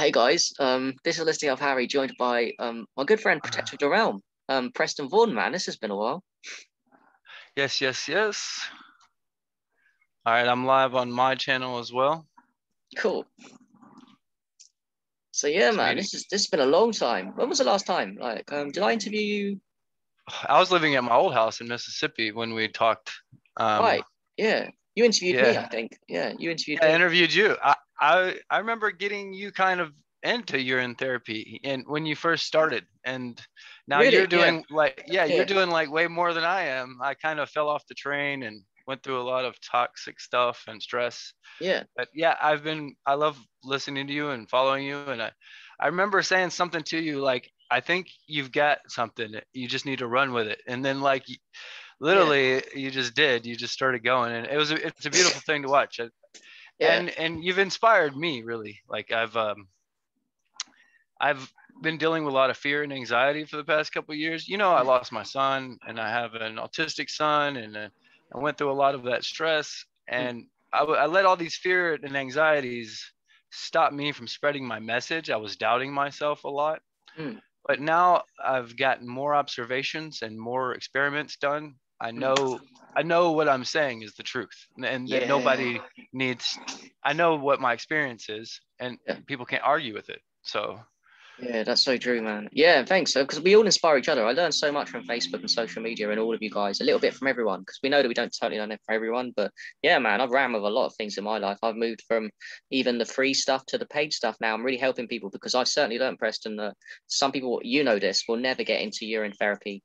Hey guys, this is Listing of Harry, joined by my good friend Protector of the Realm, Preston Vaughan, man. This has been a while. Yes, yes, yes. All right, I'm live on my channel as well. Cool. So yeah, man, Sweetie. this has been a long time. When was the last time? Like, did I interview you? I was living at my old house in Mississippi when we talked. Right. Yeah. You interviewed me, I Yeah, think. Yeah, you interviewed yeah, I me. interviewed you. I remember getting you kind of into urine therapy and when you first started, and now you're Really? Yeah. doing like, yeah, you're Yeah. doing like way more than I am. I kind of fell off the train and went through a lot of toxic stuff and stress. Yeah. But yeah, I love listening to you and following you. And I remember saying something to you, like, I think you've got something, you just need to run with it. And then like, Yeah. literally you just did, you just started going, and it's a beautiful thing to watch. Yeah. And you've inspired me really. Like I've been dealing with a lot of fear and anxiety for the past couple of years. I Mm. lost my son, and I have an autistic son, and I went through a lot of that stress, Mm. and I let all these fear and anxieties stop me from spreading my message. I was doubting myself a lot, Mm. but now I've gotten more observations and more experiments done. Mm. I know what I'm saying is the truth, and that Yeah. nobody needs. I know what my experience is, and Yeah. people can't argue with it. So Yeah, that's so true, man. Yeah, thanks. Because we all inspire each other. I learned so much from Facebook and social media and all of you guys, a little bit from everyone, because we know that we don't totally learn it from everyone. But yeah, man, I've ran with a lot of things in my life. I've moved from even the free stuff to the paid stuff now. I'm really helping people because I've certainly learned, Preston, that some people, you know this, will never get into urine therapy,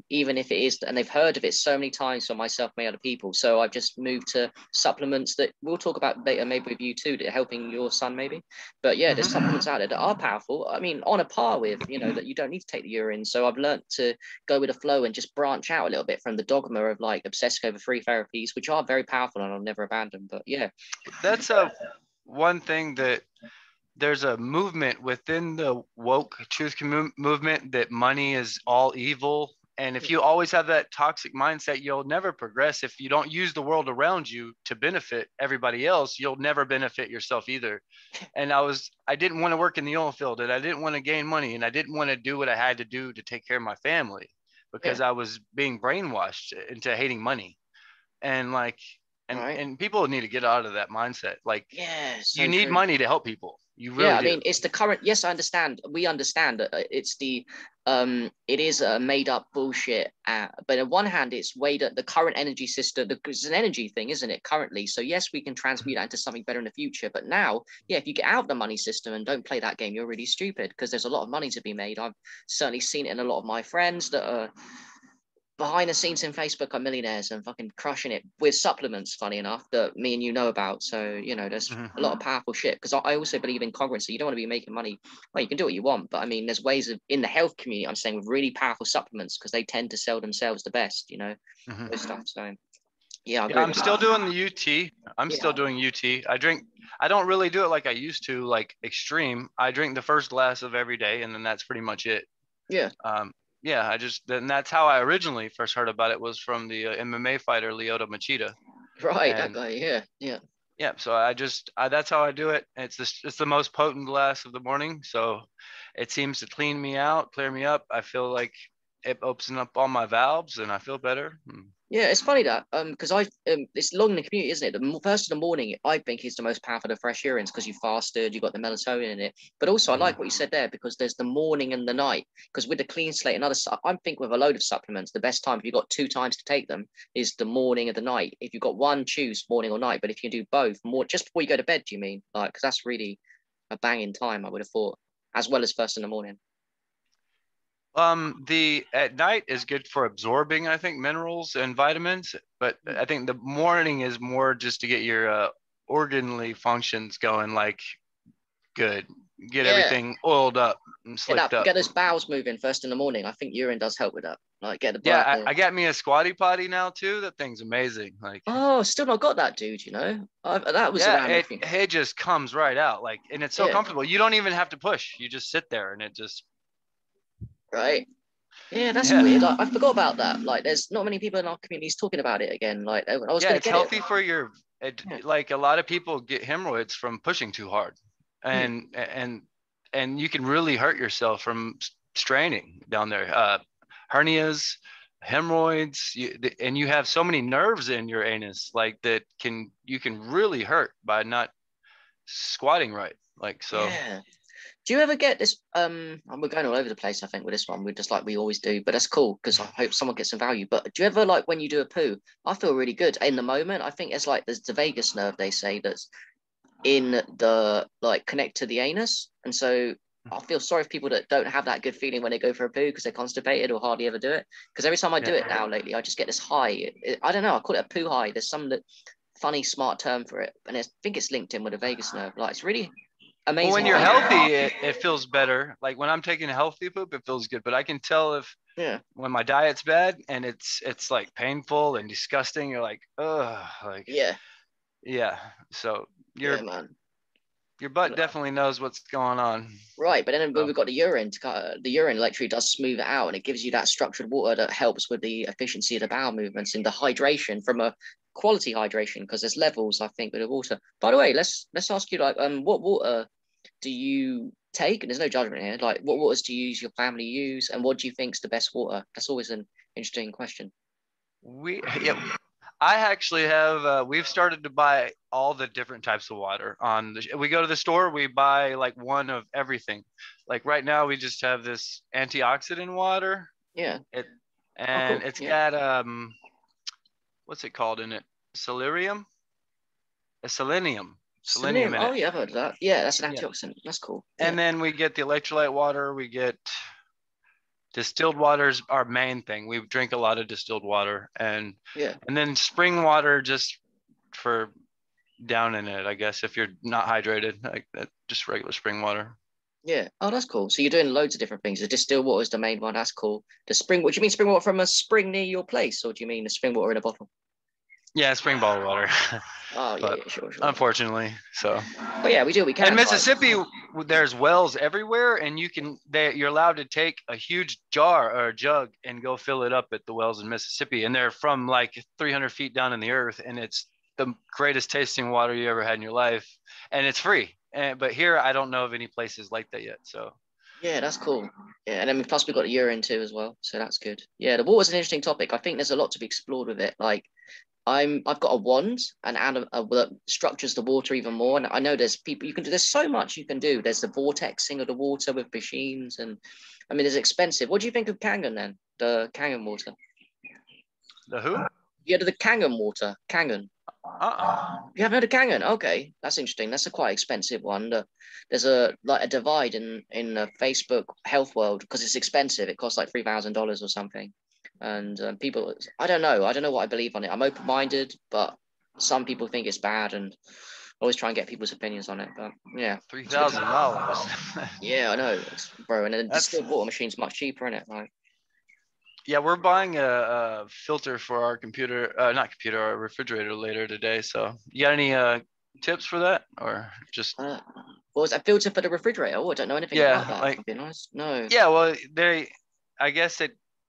even if it is, and they've heard of it so many times from myself, many other people. So I've just moved to supplements that we'll talk about later, maybe with you too, that are helping your son, maybe. But yeah, there's mhm. supplements out there that are powerful. I mean, on a par with, that you don't need to take the urine. So I've learned to go with the flow and just branch out a little bit from the dogma of like obsessive over free therapies, which are very powerful and I'll never abandon. But yeah. That's a one thing that there's a movement within the woke truth movement that money is all evil. And if you always have that toxic mindset, you'll never progress. If you don't use the world around you to benefit everybody else, you'll never benefit yourself either. And I didn't want to work in the oil field, and I didn't want to gain money, and I didn't want to do what I had to do to take care of my family Yeah. because I was being brainwashed into hating money. And like, Right. and people need to get out of that mindset. Like, Yeah, you so need true. money to help people. You Yeah, really I do. mean, it's the current. Yes, I understand. We understand that it is a made up bullshit. But on one hand, it's way that the current energy system, it's an energy thing, isn't it? Currently, so yes, we can transmute that into something better in the future. But now, yeah, if you get out of the money system and don't play that game, you're really stupid because there's a lot of money to be made. I've certainly seen it in a lot of my friends that are behind the scenes in Facebook are millionaires and fucking crushing it with supplements, funny enough, that me and you know about. So, there's Mhm. a lot of powerful shit. Because I also believe in congruency. You don't want to be making money. Well, you can do what you want, but I mean, there's ways of in the health community, I'm saying with really powerful supplements because they tend to sell themselves the best, Mhm. those stuff. So, yeah, I Yeah, agree I'm with still that. doing the UT. I'm Yeah. still doing UT. I don't really do it like I used to, like extreme. I drink the first glass of every day, and then that's pretty much it. Yeah. Um, yeah, then that's how I originally first heard about it, was from the MMA fighter Lyoto Machida. Right. That And guy. Yeah. Yeah. yeah, so that's how I do it. It's the most potent glass of the morning, so it seems to clean me out, clear me up. I feel like it opens up all my valves, and I feel better. Yeah, it's funny that because it's long in the community, isn't it? First in the morning, I think is the most powerful of fresh urines because you fasted, you got the melatonin in it. But also, I Mhm. like what you said there because there's the morning and the night. Because with the clean slate and other stuff, I think with a load of supplements, the best time if you've got two times to take them is the morning and the night. If you've got one, choose morning or night. But if you can do both, more just before you go to bed, do you mean? Like, because that's really a banging time, I would have thought, as well as first in the morning. The at night is good for absorbing, I think, minerals and vitamins, but I think the morning is more just to get your organly functions going, like good, get Yeah, everything oiled up and slicked up. get those bowels moving first in the morning. I think urine does help with that. Like, get the Yeah, blood. I got me a squatty potty now too. That thing's amazing. Like, Oh, still not got that, dude. That was yeah, around. I think. it just comes right out, like, and it's so Yeah, comfortable. You don't even have to push. You just sit there, and it just, right. Yeah, that's yeah. weird. I forgot about that. Like, there's not many people in our communities talking about it again. Like, I was Yeah, gonna it's get it. healthy for your Yeah, like a lot of people get hemorrhoids from pushing too hard. and you can really hurt yourself from straining down there. Hernias, hemorrhoids, and you have so many nerves in your anus, like that you can really hurt by not squatting right. Like, so. Yeah. Do you ever get this? We're going all over the place, I think, with this one. We're just like we always do, but that's cool because I hope someone gets some value. But do you ever, like, when you do a poo? I feel really good in the moment. I think it's like there's the vagus nerve, they say, that's in the, like, connect to the anus, and so I feel sorry for people that don't have that good feeling when they go for a poo because they're constipated or hardly ever do it. Because every time I do it now lately, I just get this high. I don't know. I call it a poo high. There's some funny, smart term for it, and I think it's linked in with the vagus nerve. Like, it's really amazing. Well, when you're healthy, it feels better. Like when I'm taking a healthy poop, it feels good. But I can tell when my diet's bad and it's like painful and disgusting, you're like, ugh, like yeah. So your butt definitely knows what's going on. Right, but then when we've got the urine, the urine literally does smooth it out, and it gives you that structured water that helps with the efficiency of the bowel movements and the hydration from a quality hydration, because there's levels, I think, with the water. By the way, let's ask you, like, what water do you take? And there's no judgment here. Like, what waters do your family use, and what do you think is the best water? That's always an interesting question. I actually have, we've started to buy all the different types of water we go to the store, we buy like one of everything. Like right now we just have this antioxidant water. Yeah. It's got, what's it called in it? Selenium. Selenium. Oh yeah, I've heard of that. Yeah, that's an antioxidant. That's cool. And then we get the electrolyte water. We get distilled water's our main thing. We drink a lot of distilled water, and then spring water just for down in it, I guess, if you're not hydrated, like that, just regular spring water. Yeah. Oh, that's cool. So you're doing loads of different things. The distilled water is the main one. That's cool. The spring, what do you mean, spring water from a spring near your place, or do you mean the spring water in a bottle? Yeah, spring bottled water. Oh, yeah, sure. Unfortunately, so. But yeah, we can. In Mississippi, there's wells everywhere, and you're allowed to take a huge jar or a jug and go fill it up at the wells in Mississippi, and they're from like 300 feet down in the earth, and it's the greatest tasting water you ever had in your life, and it's free. But here, I don't know of any places like that yet. So. Yeah, that's cool. Yeah, and then plus we've got the urine too as well, so that's good. Yeah, the water's an interesting topic. I think there's a lot to be explored with it. Like, I've got a wand and that structures the water even more. And I know there's people you can do. There's so much you can do. There's the vortexing of the water with machines, and I mean, it's expensive. What do you think of Kangen then? The Kangen water. The who? Yeah, the Kangen water. Kangen. You haven't heard of Kangen? Okay, that's interesting. That's a quite expensive one. There's a divide in the Facebook health world because it's expensive. It costs like $3,000 or something. And people, I don't know what I believe on it. I'm open-minded, but some people think it's bad, and always try and get people's opinions on it. But yeah, $3,000. Yeah, I know, bro. And then the distilled water machine's much cheaper, isn't it? Like, yeah, we're buying a filter for our our refrigerator later today. So, you got any tips for that, or just? Was that filter for the refrigerator? Oh, I don't know anything about that. Like, to be honest, no. Yeah, well, I guess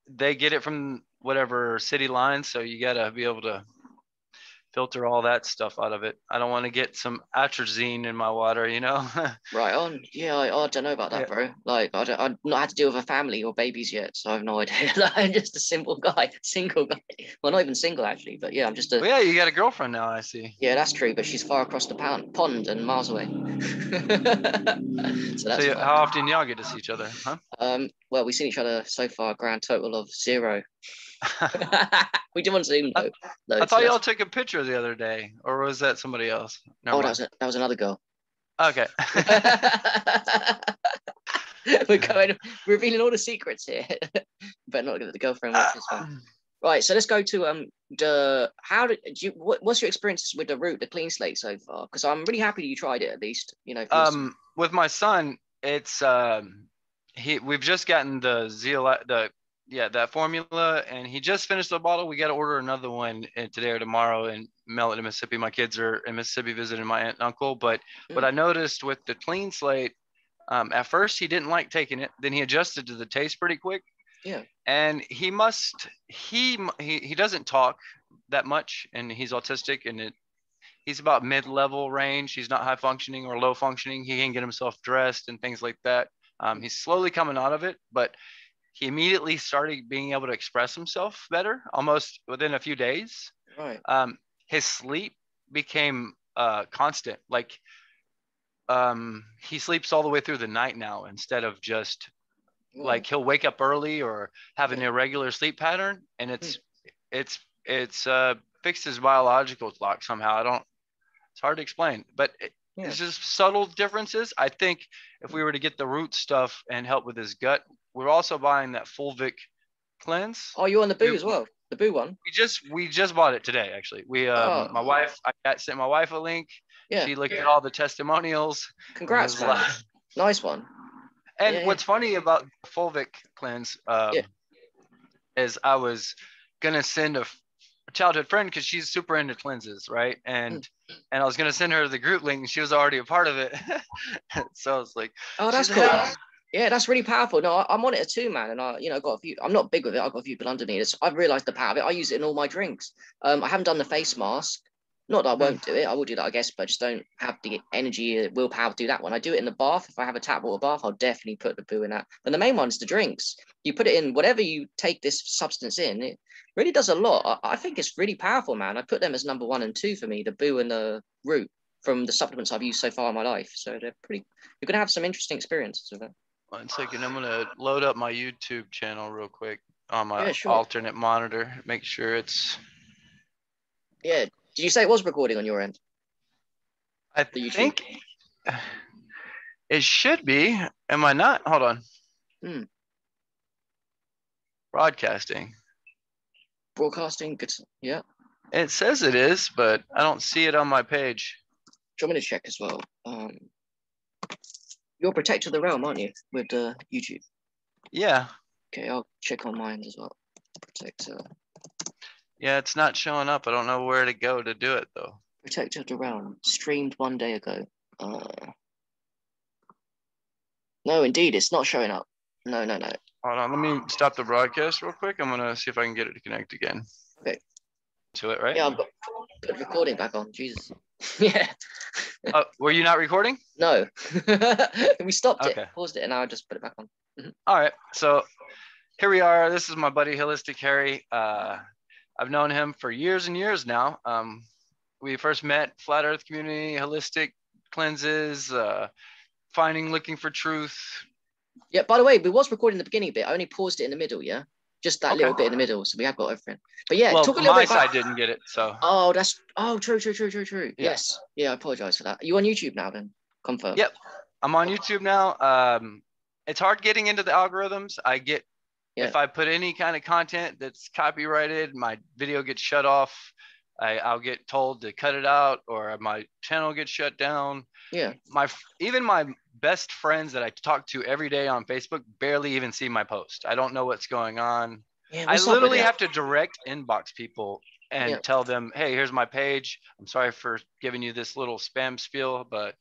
they get it from whatever city lines, so you gotta be able to filter all that stuff out of it. I don't want to get some atrazine in my water, you know. Right on. Yeah, I don't know about that, bro. Like, I've not had to deal with a family or babies yet, so I have no idea. I'm just a single guy. Well, not even single actually, but yeah, I'm just a. Well, yeah, you got a girlfriend now, I see. Yeah, that's true, but she's far across the pond and miles away. So how often y'all get to see each other, huh? Well, we've seen each other so far a grand total of 0. We do on Zoom though. I thought y'all took a picture the other day, or was that somebody else? That was another girl. Okay. We're revealing all the secrets here. Better not get the girlfriend watch this one. Right, so let's go to what's your experiences with the clean slate so far? Because I'm really happy you tried it at least. You know. With my son, it's we've just gotten that formula, and he just finished the bottle. We got to order another one today or tomorrow and mail it to Mississippi. My kids are in Mississippi visiting my aunt and uncle. But what I noticed with the clean slate, at first he didn't like taking it. Then he adjusted to the taste pretty quick. Yeah. And he doesn't talk that much, and he's autistic, and He's about mid-level range. He's not high functioning or low functioning. He can get himself dressed and things like that. He's slowly coming out of it, but he immediately started being able to express himself better almost within a few days. Right. His sleep became constant. Like he sleeps all the way through the night now instead of just like he'll wake up early or have an irregular sleep pattern, and it's fixed his biological clock somehow. It's hard to explain, but it's just subtle differences. I think if we were to get the root stuff and help with his gut, we're also buying that Fulvic cleanse. Oh, you on the boo as well? The boo one? We just bought it today, actually. My wife, I sent my wife a link. Yeah. She looked at all the testimonials. Congrats, man. Nice one. And what's funny about the Fulvic cleanse is I was gonna send a childhood friend because she's super into cleanses, right? And I was gonna send her the group link, and she was already a part of it. So I was like, oh, that's cool. Yeah, that's really powerful. No, I'm on it too, man. And I, got a few. I'm not big with it. I've got a few people under me. I've realized the power of it. I use it in all my drinks. I haven't done the face mask. Not that I won't do it. I will do that, I guess, but I just don't have the energy, willpower to do that one. I do it in the bath. If I have a tap water bath, I'll definitely put the boo in that. And the main one is the drinks. You put it in whatever you take this substance in. It really does a lot. I think it's really powerful, man. I put them as number 1 and 2 for me, the boo and the root, from the supplements I've used so far in my life. So they're pretty. You're gonna have some interesting experiences with it. 1 second, I'm gonna load up my YouTube channel real quick on my alternate monitor. Make sure it's. Yeah. Did you say it was recording on your end? I think it should be. Am I not? Hold on. Broadcasting. Broadcasting. Good. Yeah. It says it is, but I don't see it on my page. Do you want me to check as well? You're Protector of the Realm, aren't you, with YouTube? Yeah. Okay, I'll check on mine as well. Protector. Yeah, it's not showing up. I don't know where to go to do it, though. Protector of the Realm. Streamed 1 day ago. No, indeed, it's not showing up. No. Hold on, let me stop the broadcast real quick. I'm going to see if I can get it to connect again. Okay. To it, right? Yeah, I've got put recording back on. Jesus. Yeah. Were you not recording? No. We stopped it, paused it, and now I just put it back on. All right. So here we are. This is my buddy, Holistic Harry. I've known him for years and years now. We first met Flat Earth Community, holistic cleanses, looking for truth. Yeah, by the way, we was recording the beginning bit. I only paused it in the middle, yeah? Just that little bit in the middle. So we have got everything. But yeah, talk a little bit about... my side didn't get it, so... True. Yeah. Yes. Yeah, I apologize for that. Are you on YouTube now then? Confirm. Yep. I'm on YouTube now. It's hard getting into the algorithms. If I put any kind of content that's copyrighted, my video gets shut off. I'll get told to cut it out, or my channel gets shut down. Yeah. Even my best friends that I talk to every day on Facebook barely even see my post. I don't know what's going on. Yeah, I literally have to direct inbox people and tell them, hey, here's my page. I'm sorry for giving you this little spam spiel, but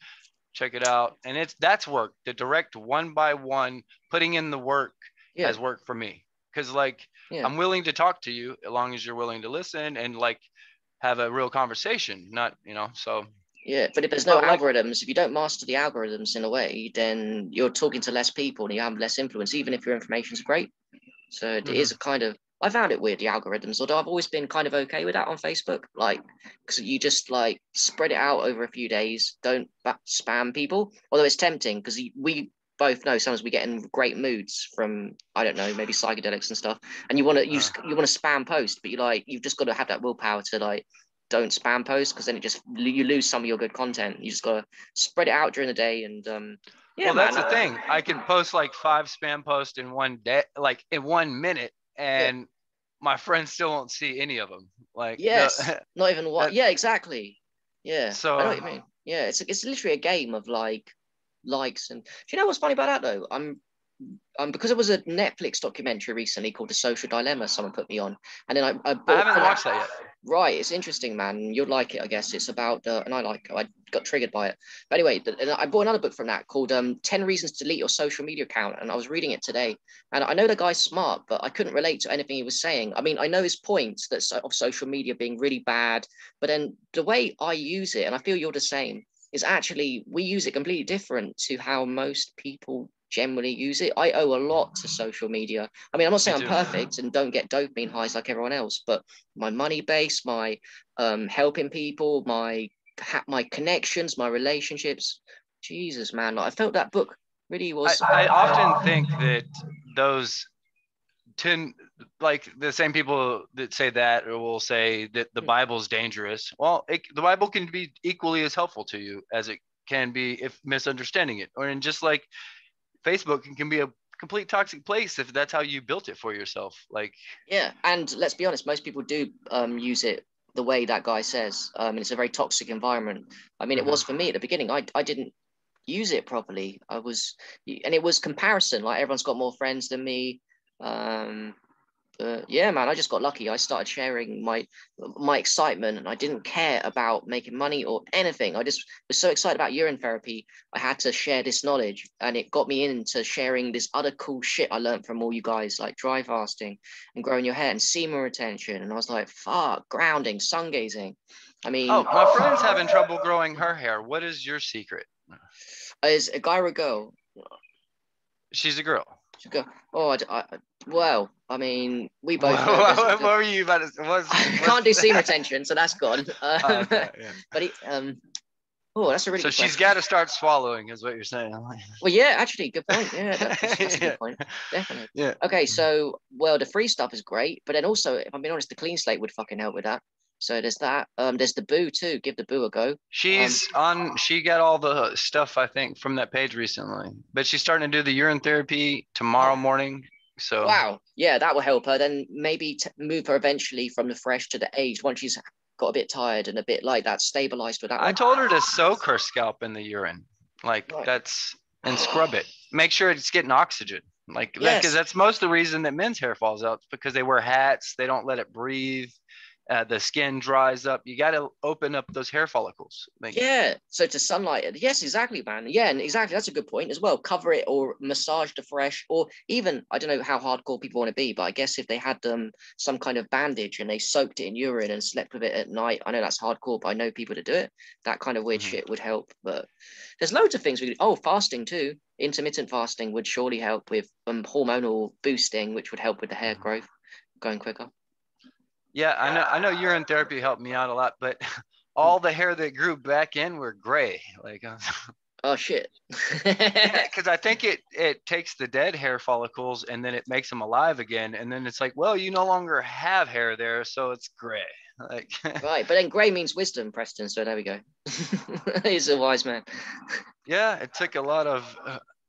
check it out. And that's work. The direct one by one, putting in the work has worked for me. Because I'm willing to talk to you as long as you're willing to listen and have a real conversation, not, so. Yeah, but if there's no algorithms, if you don't master the algorithms in a way, then you're talking to less people and you have less influence, even if your information's great. So it is a kind of, I found it weird, the algorithms, although I've always been kind of okay with that on Facebook, because you just spread it out over a few days, don't spam people, although it's tempting because we both know sometimes we get in great moods from, I don't know, maybe psychedelics and stuff, and you want to spam post, but you've just got to have that willpower to don't spam post, because then you lose some of your good content. You just got to spread it out during the day. And that's the thing. I can post 5 spam posts in one day, in 1 minute, and my friends still won't see any of them. Not even one. Yeah, exactly. Yeah. So I know what you mean. Yeah, it's literally a game of likes. And do you know what's funny about that though? Because it was a Netflix documentary recently called The Social Dilemma, someone put me on, and then I haven't watched that yet. Right, it's interesting, man. You'd like it, I guess. It's about, and I like it. I got triggered by it. But anyway, and I bought another book from that called 10 Reasons to Delete Your Social Media Account. And I was reading it today. And I know the guy's smart, but I couldn't relate to anything he was saying. I mean, I know his points that of social media being really bad, but then the way I use it, and I feel you're the same, is actually we use it completely different to how most people generally use it. I owe a lot to social media. I mean, I'm not Me saying I'm too. perfect and don't get dopamine highs like everyone else, but my money base, my helping people, my connections, my relationships. Jesus, man, like, I felt that book really was. I often think that those 10, like the same people that say that or will say that the Bible's dangerous. Well, the Bible can be equally as helpful to you as it can be if misunderstanding it. Or in just like Facebook can be a complete toxic place if that's how you built it for yourself. Like, Yeah, and let's be honest, most people do use it the way that guy says. And it's a very toxic environment. I mean, it was for me at the beginning. I didn't use it properly. And it was comparison. Like everyone's got more friends than me. Um, yeah, man, I just got lucky. I started sharing my excitement, and I didn't care about making money or anything. I just was so excited about urine therapy. I had to share this knowledge, and it got me into sharing this other cool shit I learned from all you guys, like dry fasting and growing your hair and semen retention. And I was like, fuck, grounding, sun gazing. I mean, oh, my friend's having trouble growing her hair. What is your secret? is a guy or a girl? She's a girl. Go, oh, well, I mean, we both know What were you about to say? I can't do seam retention, so that's gone. Okay, yeah. But oh, that's a really so good she's question. got to start swallowing, is what you're saying. Well, yeah, actually, good point. Yeah, that's a good point. Definitely. Yeah. Okay, so well, the free stuff is great, but then also, if I'm being honest, the clean slate would fucking help with that. So there's that. There's the boo too. Give the boo a go. She got all the stuff, I think, from that page recently, but she's starting to do the urine therapy tomorrow morning. So wow, yeah, that will help her. Then maybe move her eventually from the fresh to the aged once she's got a bit tired and a bit like that, stabilized with that I one. told her to soak her scalp in the urine, like Right. and scrub it. Make sure it's getting oxygen, like that, because Yes. that's most of the reason that men's hair falls out. It's because they wear hats, they don't let it breathe. The skin dries up. You got to open up those hair follicles. Like, Yeah, so to sunlight it. Yes, exactly, man. Yeah, and exactly. That's a good point as well. Cover it or massage the fresh, or even I don't know how hardcore people want to be, but I guess if they had some kind of bandage and they soaked it in urine and slept with it at night, I know that's hardcore, but I know people that do it. That kind of weird shit would help. But there's loads of things we could. Oh, fasting too. Intermittent fasting would surely help with hormonal boosting, which would help with the hair growth going quicker. yeah, I know urine therapy helped me out a lot, but all the hair that grew back in were gray. Like, Oh shit. yeah, because I think it takes the dead hair follicles and then it makes them alive again, and then it's like, well, you no longer have hair there, so it's gray. Like, Right, but then grey means wisdom, Preston. So there we go. He's a wise man. yeah, it took a lot of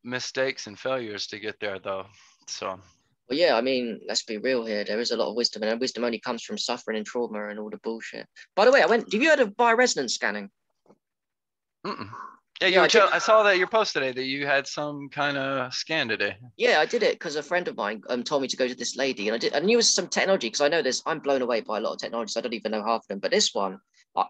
mistakes and failures to get there, though. So, Well, yeah, I mean, let's be real here. There is a lot of wisdom, and wisdom only comes from suffering and trauma and all the bullshit. By the way, have you heard of bioresonance scanning? mm-mm. Yeah, Yeah, I did. I saw that your post today that you had some kind of scan today. Yeah, I did it because a friend of mine told me to go to this lady, and I did. I knew it was some technology because I know this. I'm blown away by a lot of technology. So I don't even know half of them. But this one,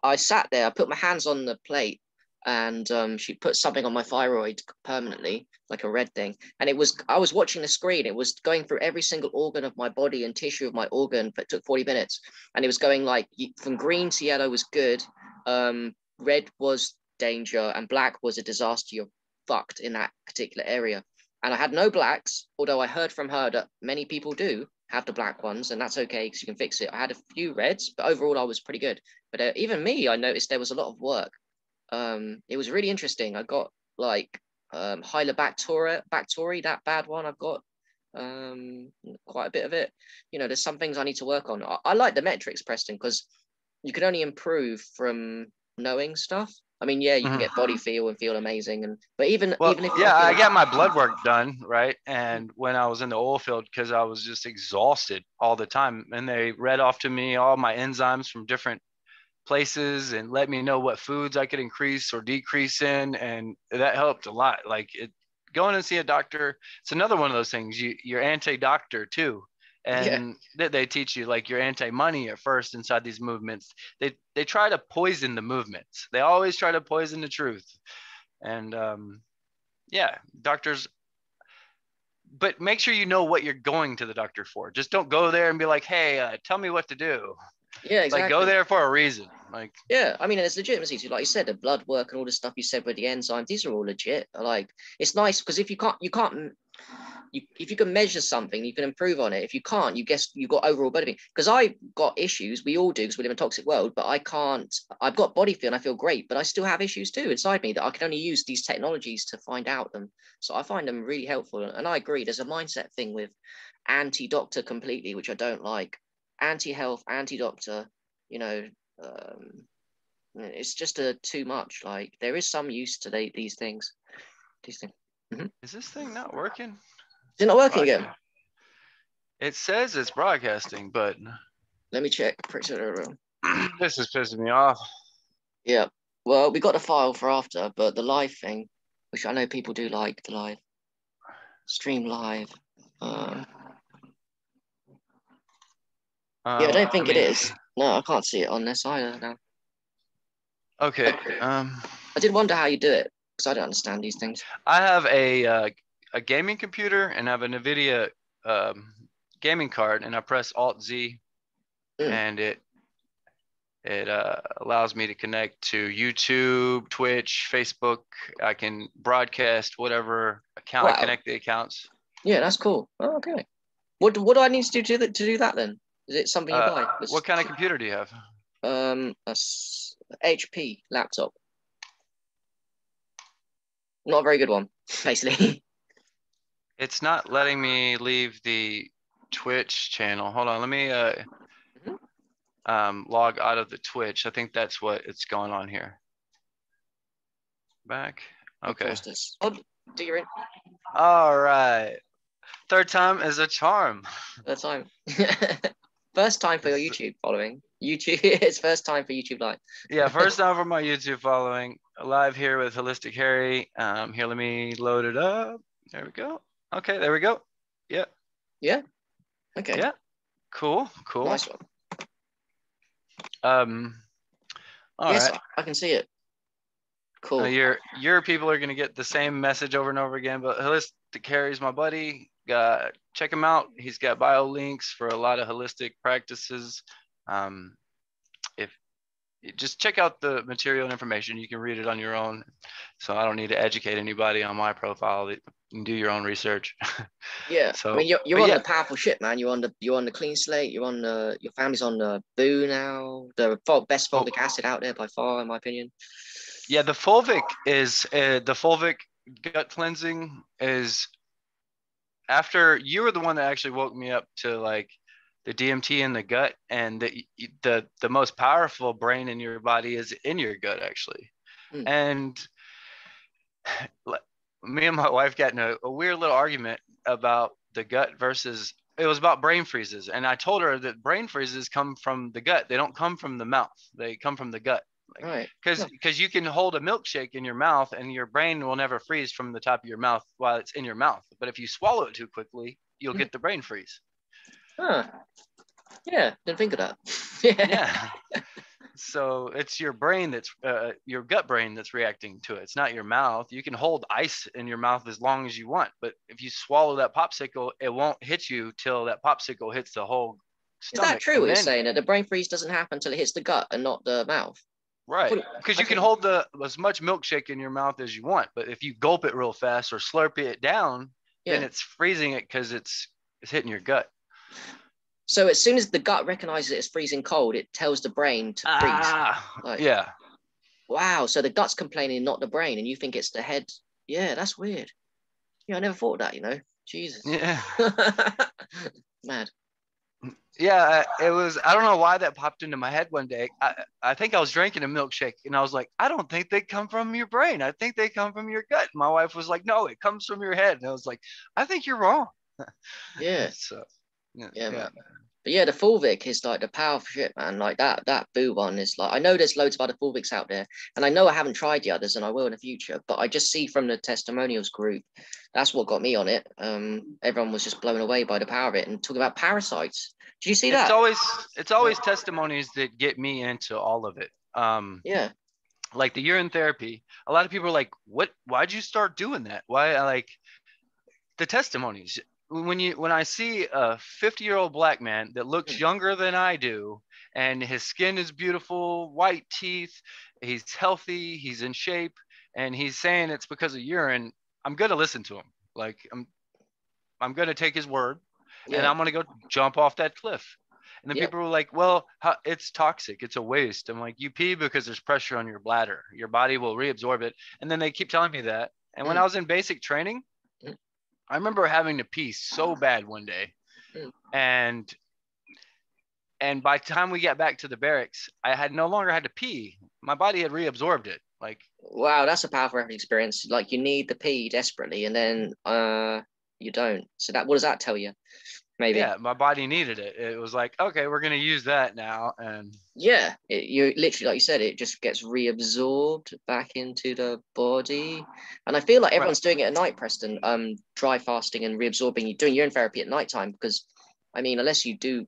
I sat there, I put my hands on the plate, and she put something on my thyroid permanently, like a red thing. And I was watching the screen. It was going through every single organ of my body and tissue of my organ. But it took 40 minutes, and it was going like from green to yellow was good, red was danger, and black was a disaster. You're fucked in that particular area. And I had no blacks, although I heard from her that many people do have the black ones, and that's okay because you can fix it. I had a few reds, but overall I was pretty good. But even me, I noticed there was a lot of work. It was really interesting. I got like Bactori, that bad one. I've got quite a bit of it. You know, there's some things I need to work on. I like the metrics, Preston, because you can only improve from knowing stuff. I mean, yeah, you can get body feel and feel amazing, but even if yeah, I got my blood work done, right? And when I was in the oil field, because I was just exhausted all the time, and they read off to me all my enzymes from different places and let me know what foods I could increase or decrease in, and that helped a lot. Like, going and see a doctor, it's another one of those things. You're anti-doctor too, Yeah. and they teach you like you're anti-money at first inside these movements. They try to poison the movements. They always try to poison the truth. And yeah, doctors, but make sure you know what you're going to the doctor for. Just don't go there and be like, hey, tell me what to do. Yeah, Like, go exactly. there for a reason. Like, Yeah, I mean, there's legitimacy to, like you said, the blood work and all the stuff you said with the enzymes. These are all legit. Like, it's nice because if if you can measure something, you can improve on it. If you can't, you guess you've got overall body. Because I got issues. We all do because we live in a toxic world. But I can't. I've got body feel and I feel great, but I still have issues too inside me that I can only use these technologies to find out them. So I find them really helpful. And I agree. There's a mindset thing with anti-doctor completely, which I don't like. Anti-health, anti-doctor. You know. It's just too much. Like there is some use to these things. These things. Mm-hmm. is this thing not working? Is it not working again? It says it's broadcasting, but Let me check. Pretty sure. this is pissing me off. Yeah. Well, we got the file for after, but the live thing, which I know people do like the live stream live. Yeah, I don't think it is. No, I can't see it on this either now. Okay. I did wonder how you do it because I don't understand these things. I have a gaming computer and I have a NVIDIA gaming card, and I press Alt Z, and it allows me to connect to YouTube, Twitch, Facebook. I can broadcast whatever account. Wow. I connect the accounts. Yeah, that's cool. Oh, okay. What do I need to do to do that then? Is it something you buy? What kind of computer do you have? A HP laptop. Not a very good one, basically. It's not letting me leave the Twitch channel. Hold on, let me log out of the Twitch. I think that's what it's going on here. Back. Okay. Oh, do your in. All right. Third time is a charm. Third time. First time for your YouTube following. YouTube, it's first time for YouTube Live. Yeah, first time for my YouTube following. Live here with Holistic Harry. Here, let me load it up. There we go. Okay, there we go. Yeah. Yeah. Okay. Yeah. Cool. Cool. Nice one. All yes, right. I can see it. Cool. Your people are gonna get the same message over and over again, but Holistic Harry's my buddy. Check him out. He's got bio links for a lot of holistic practices. If just check out the material and information, you can read it on your own. So I don't need to educate anybody on my profile. You can do your own research. Yeah. So I mean, you're on the powerful shit, man. You're on the clean slate. You're on your family's on the Boo now. The best fulvic acid out there by far, in my opinion. Yeah, the fulvic gut cleansing is after you were the one that actually woke me up to like the DMT in the gut, and the most powerful brain in your body is in your gut actually. And me and my wife got in a weird little argument about the gut versus, it was about brain freezes, and I told her that brain freezes come from the gut. They don't come from the mouth. They come from the gut. Right. Because you can hold a milkshake in your mouth and your brain will never freeze from the top of your mouth while it's in your mouth. But if you swallow it too quickly, you'll get the brain freeze. Huh. Yeah, didn't think of that. Yeah. So it's your brain that's your gut brain that's reacting to it. It's not your mouth. You can hold ice in your mouth as long as you want, but if you swallow that popsicle, it won't hit you till that popsicle hits the whole stomach. Is that true? What you're saying, that the brain freeze doesn't happen until it hits the gut and not the mouth? Right, because you can hold as much milkshake in your mouth as you want, but if you gulp it real fast or slurp it down, then it's freezing it because it's hitting your gut. So as soon as the gut recognizes it's freezing cold, it tells the brain to freeze. Yeah. Wow. So the gut's complaining, not the brain, and you think it's the head. Yeah, that's weird. Yeah, I never thought of that. Jesus. Yeah. Mad. Yeah, it was. I don't know why that popped into my head one day. I think I was drinking a milkshake, and I was like, I don't think they come from your brain. I think they come from your gut. My wife was like, no, it comes from your head. And I was like, I think you're wrong. Yeah. So, yeah. Man. But yeah, the Fulvic is like the powerful shit, man. Like that Boo one is like, I know there's loads of other Fulvics out there, and I know I haven't tried the others, and I will in the future. But I just see from the testimonials group, that's what got me on it. Everyone was just blown away by the power of it and talking about parasites. Did you see It's that? always it's always testimonies that get me into all of it. Yeah. Like the urine therapy. A lot of people are like, why'd you start doing that? Why? Like the testimonies. When I see a 50-year-old black man that looks younger than I do, and his skin is beautiful, white teeth, he's healthy, he's in shape, and he's saying it's because of urine, I'm gonna listen to him. Like I'm gonna take his word, and Yeah. I'm gonna go jump off that cliff. And then Yep. people were like, well, it's toxic. It's a waste. I'm like, you pee because there's pressure on your bladder. Your body will reabsorb it. And then they keep telling me that. And when I was in basic training, I remember having to pee so bad one day. And by the time we got back to the barracks, I had no longer had to pee. My body had reabsorbed it. Like, wow, that's a powerful experience. Like you need the pee desperately, and then you don't. So that, what does that tell you? Maybe. yeah, my body needed it. It was like, okay, we're gonna use that now. And Yeah, you literally, like you said, it just gets reabsorbed back into the body. And I feel like everyone's doing it at night, Preston. Dry fasting and reabsorbing. You're doing urine therapy at nighttime because, I mean, unless you do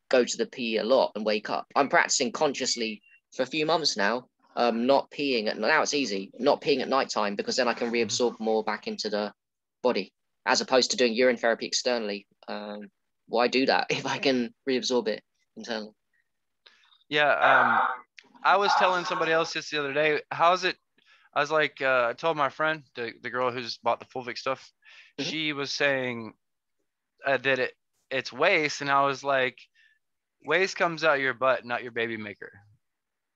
go to the pee a lot and wake up. I'm practicing consciously for a few months now. Not peeing at now it's easy, not peeing at nighttime because then I can reabsorb more back into the body as opposed to doing urine therapy externally. Why do that if I can reabsorb it internally? yeah, I was telling somebody else this the other day. How's it? I was like, I told my friend, the girl who's bought the Fulvic stuff, she was saying that it's waste, and I was like, waste comes out your butt, not your baby maker.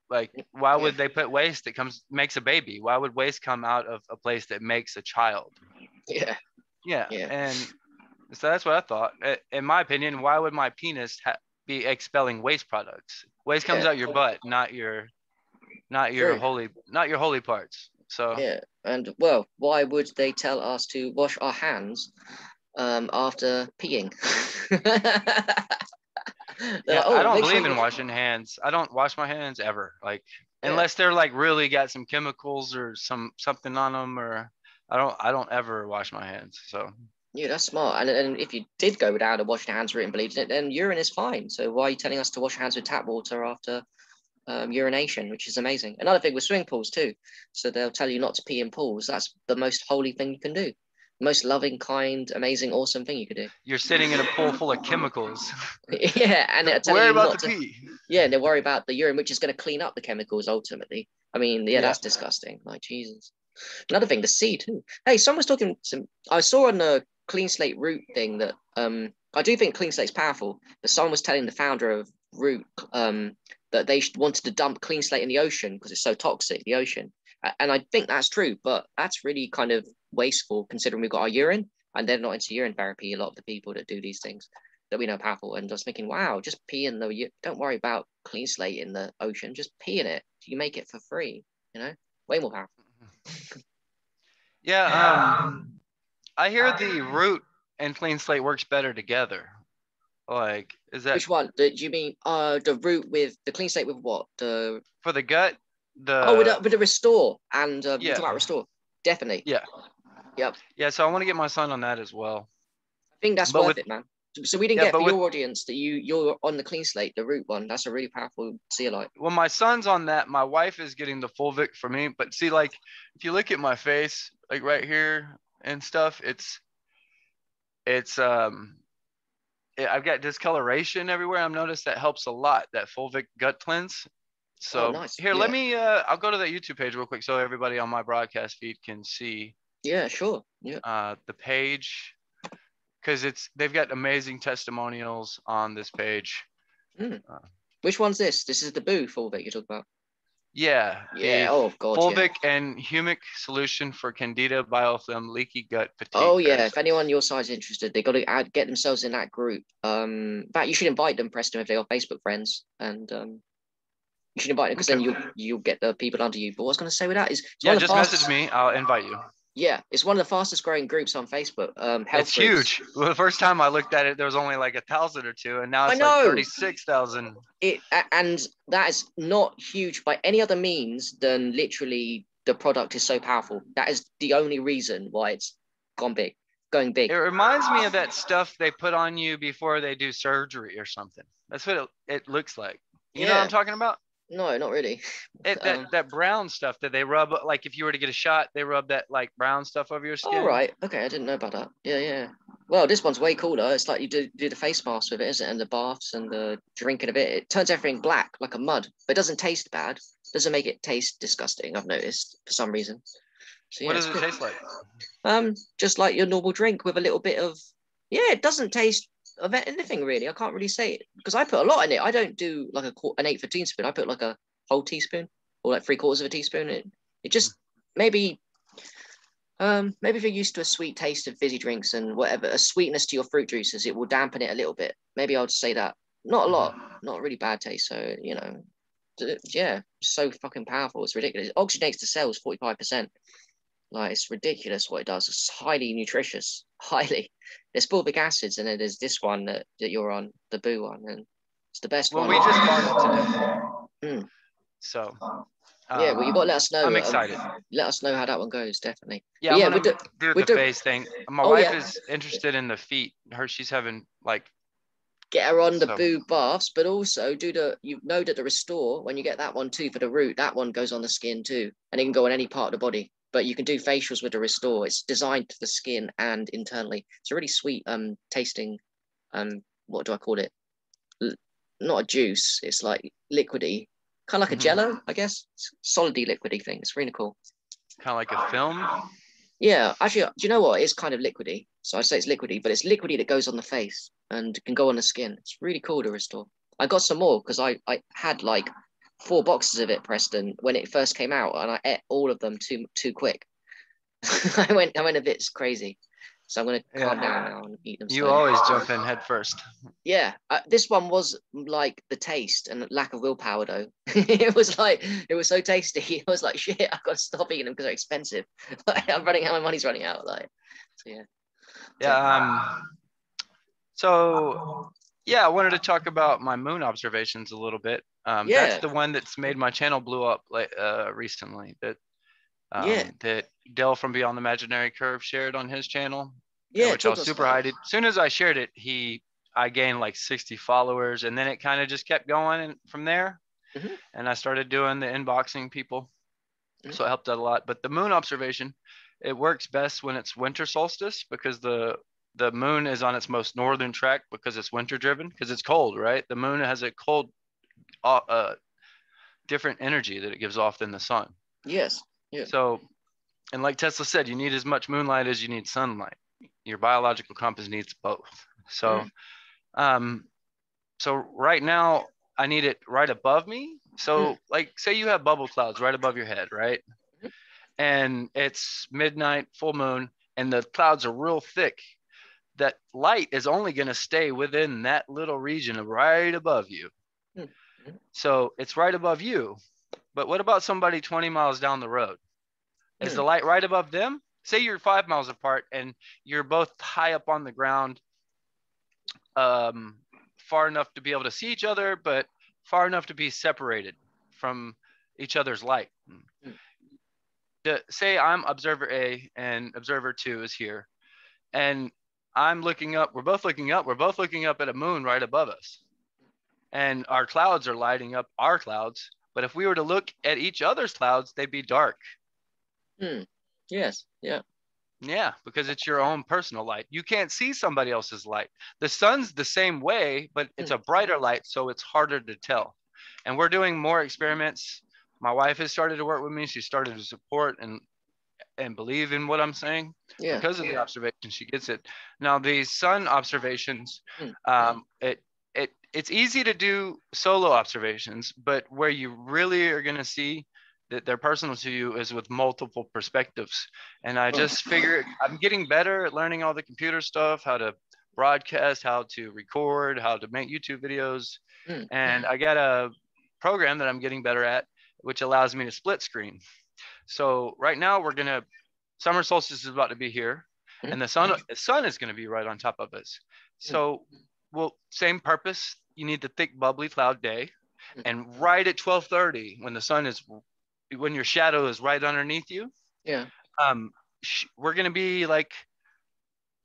Like, why would they put waste that makes a baby? Why would waste come out of a place that makes a child? Yeah. Yeah, Yeah. and so that's what I thought. In my opinion, why would my penis be expelling waste products? Waste comes out your butt, not your True. holy parts. So Yeah. And well, why would they tell us to wash our hands after peeing? They're yeah, like, I oh, don't make sure believe you in wash. washing hands. I don't wash my hands ever. Like Yeah. unless they're like really got some chemicals or something on them, or I don't ever wash my hands. So Yeah, that's smart. And if you did go without a washing hands route and believed in it, then urine is fine. So why are you telling us to wash our hands with tap water after urination, which is amazing? Another thing with swimming pools too. So they'll tell you not to pee in pools. That's the most holy thing you can do. Most loving, kind, amazing, awesome thing you could do. you're sitting in a pool full of chemicals. Yeah, and they're telling Worry you about not the to. pee. Yeah, and they worry about the urine, which is going to clean up the chemicals ultimately. I mean, yeah, Yeah. that's disgusting. Like Jesus. Another thing, the sea too. Hey, someone was talking. I saw on the clean slate root thing that I do think clean slate's powerful. But someone was telling the founder of Root that they wanted to dump clean slate in the ocean because it's so toxic, the ocean. And I think that's true, but that's really kind of wasteful considering we've got our urine and they're not into urine therapy. A lot of the people that do these things that we know are powerful, and just thinking, wow, just pee in the. Don't worry about clean slate in the ocean. Just pee in it. You make it for free. You know, way more powerful. Yeah. I hear the root and clean slate works better together. Like, is that Which one? Do you mean the root with the clean slate with what? The for the gut? oh The with the restore and you talk Yeah. about restore. Definitely. Yeah. Yep. Yeah. So I want to get my son on that as well. I think that's But worth with it, man. So we didn't yeah, get but for with your audience that you're on the clean slate, the root one. That's a really powerful zeolite. when my son's on that, my wife is getting the Fulvic for me. But see, like if you look at my face, like right here and stuff, it's I've got discoloration everywhere. I've noticed that helps a lot. That Fulvic gut cleanse. Oh, So nice. here, let Yeah. me. I'll go to that YouTube page real quick so everybody on my broadcast feed can see Yeah. Sure. Yeah. the page because they've got amazing testimonials on this page. Mm. Uh, Which one's this? This is the boo full that you talk about. yeah, Yeah. the Oh God. Yeah. Fulvic and humic solution for Candida biofilm leaky gut fatigue Oh yeah, if anyone parasites. your size is interested, they got to get themselves in that group. In fact, you should invite them, Preston, if they are Facebook friends, and you should invite them because Okay. then you'll get the people under you. But what I was going to say with that is it's Yeah, one of the just message fastest. me. I'll invite you. Yeah, it's one of the fastest growing groups on Facebook. Health It's groups. huge. Well, the first time I looked at it, there was only like 1,000 or two, and now I it's like know 36,000. and that is not huge by any other means than literally the product is so powerful. That is the only reason why it's going It big. reminds me of that stuff they put on you before they do surgery or something. That's what it looks like. You know what I'm Yeah, talking about? no, not really. It that brown stuff that they rub, like if you were to get a shot, they rub that like brown stuff over your All skin. right, okay, I didn't know about that. Yeah, yeah. Well, this one's way cooler. It's like you do the face mask with it, isn't it? And the baths and the drinking of it. It turns everything black like a mud, but it doesn't taste bad. Doesn't make it taste disgusting. I've noticed for some reason. So What yeah, does it's it good. taste like? Just like your normal drink with a little bit of. Yeah, it doesn't taste of anything really. I can't really say it because I put a lot in it. I don't do like an 8 for teaspoon. I put like a whole teaspoon or like 3/4 of a teaspoon. It just maybe maybe if you're used to a sweet taste of fizzy drinks and whatever, a sweetness to your fruit juices, it will dampen it a little bit. Maybe I would say that. Not a lot, not a really bad taste. So, yeah, so fucking powerful. It's ridiculous. It oxygenates the cells 45%. Like, it's ridiculous what it does. It's highly nutritious, highly. There's fulvic acids, and then there's this one that you're on, the boo one, and it's the best Well, one. we just bought it today, Mm. so Yeah, well, you got to let us know. I'm excited. Let us know how that one goes, definitely. Yeah, But I'm yeah, gonna do with the the face thing. My oh wife yeah, is interested in the feet. She's having like get her on the so. boo baths, but also you know that the restore, when you get that one too for the root, that one goes on the skin too, and it can go on any part of the body. But you can do facials with the restore. It's designed for the skin and internally. It's a really sweet tasting what do I call it? Not a juice. It's like liquidy, kind of like a jello, I guess. It's solidy liquidy thing. It's really cool. Kind of like a film. Yeah, actually, do you know what? It's kind of liquidy. So I say it's liquidy, but it's liquidy that goes on the face and can go on the skin. It's really cool to restore. I got some more because I had like 4 boxes of it, Preston, when it first came out, and I ate all of them too quick. I went a bit crazy. So I'm gonna calm down now and eat them You slowly. always jump in head first. Yeah, this one was like the taste and lack of willpower though. It was so tasty. I was like, shit, I've got to stop eating them because they're expensive. I'm running out, my money's running out. Like, so yeah. Yeah. So yeah, I wanted to talk about my moon observations a little bit. That's Yeah, the one that's made my channel blew up like recently. yeah, That Dell from Beyond the Imaginary Curve shared on his channel, yeah. which I Talk was to us super about hyped. As soon as I shared it, I gained like 60 followers, and then it kind of just kept going from there. it. And I started doing the inboxing people, so it helped out a lot. But the moon observation, it works best when it's winter solstice because the moon is on its most northern track because it's winter driven because it's cold, right? The moon has a cold, different energy that it gives off than the sun. Yes. Yeah. So, and like Tesla said, you need as much moonlight as you need sunlight. Your biological compass needs both. So, um, so right now I need it right above me. So, like, say you have bubble clouds right above your head, right? And it's midnight, full moon, and the clouds are real thick. That light is only going to stay within that little region right above you. So it's right above you. But what about somebody 20 miles down the road? Is the light right above them? Say you're 5 miles apart and you're both high up on the ground, far enough to be able to see each other, but far enough to be separated from each other's light. Say I'm observer A and observer 2 is here, and I'm looking up. We're both looking up. We're both looking up at a moon right above us, and our clouds are lighting up our clouds. But if we were to look at each other's clouds, they'd be dark. Yes. Yeah. Yeah, because it's your own personal light. You can't see somebody else's light. The sun's the same way, but it's a brighter light, so it's harder to tell. And we're doing more experiments. My wife has started to work with me. She started to support and believe in what I'm saying because of the observation. She gets it. Now, these sun observations, it's easy to do solo observations, but where you really are going to see that they're personal to you is with multiple perspectives. And I just figured I'm getting better at learning all the computer stuff, how to broadcast, how to record, how to make YouTube videos. And I got a program that I'm getting better at, which allows me to split screen. So right now we're going to summer solstice is about to be here, and the sun is going to be right on top of us. So, well, same purpose. You need the thick, bubbly cloud day, and right at 12:30, when your shadow is right underneath you, we're going to be like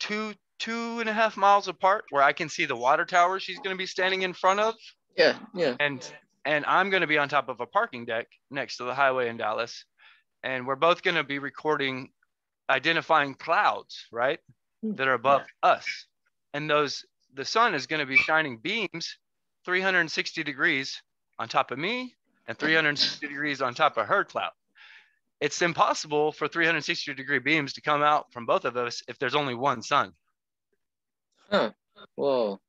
2.5 miles apart, where I can see the water tower she's going to be standing in front of. And I'm going to be on top of a parking deck next to the highway in Dallas, and we're both going to be recording, identifying clouds, right, that are above us. And the sun is going to be shining beams 360 degrees on top of me and 360 degrees on top of her cloud. It's impossible for 360-degree beams to come out from both of us if there's only one sun. Whoa.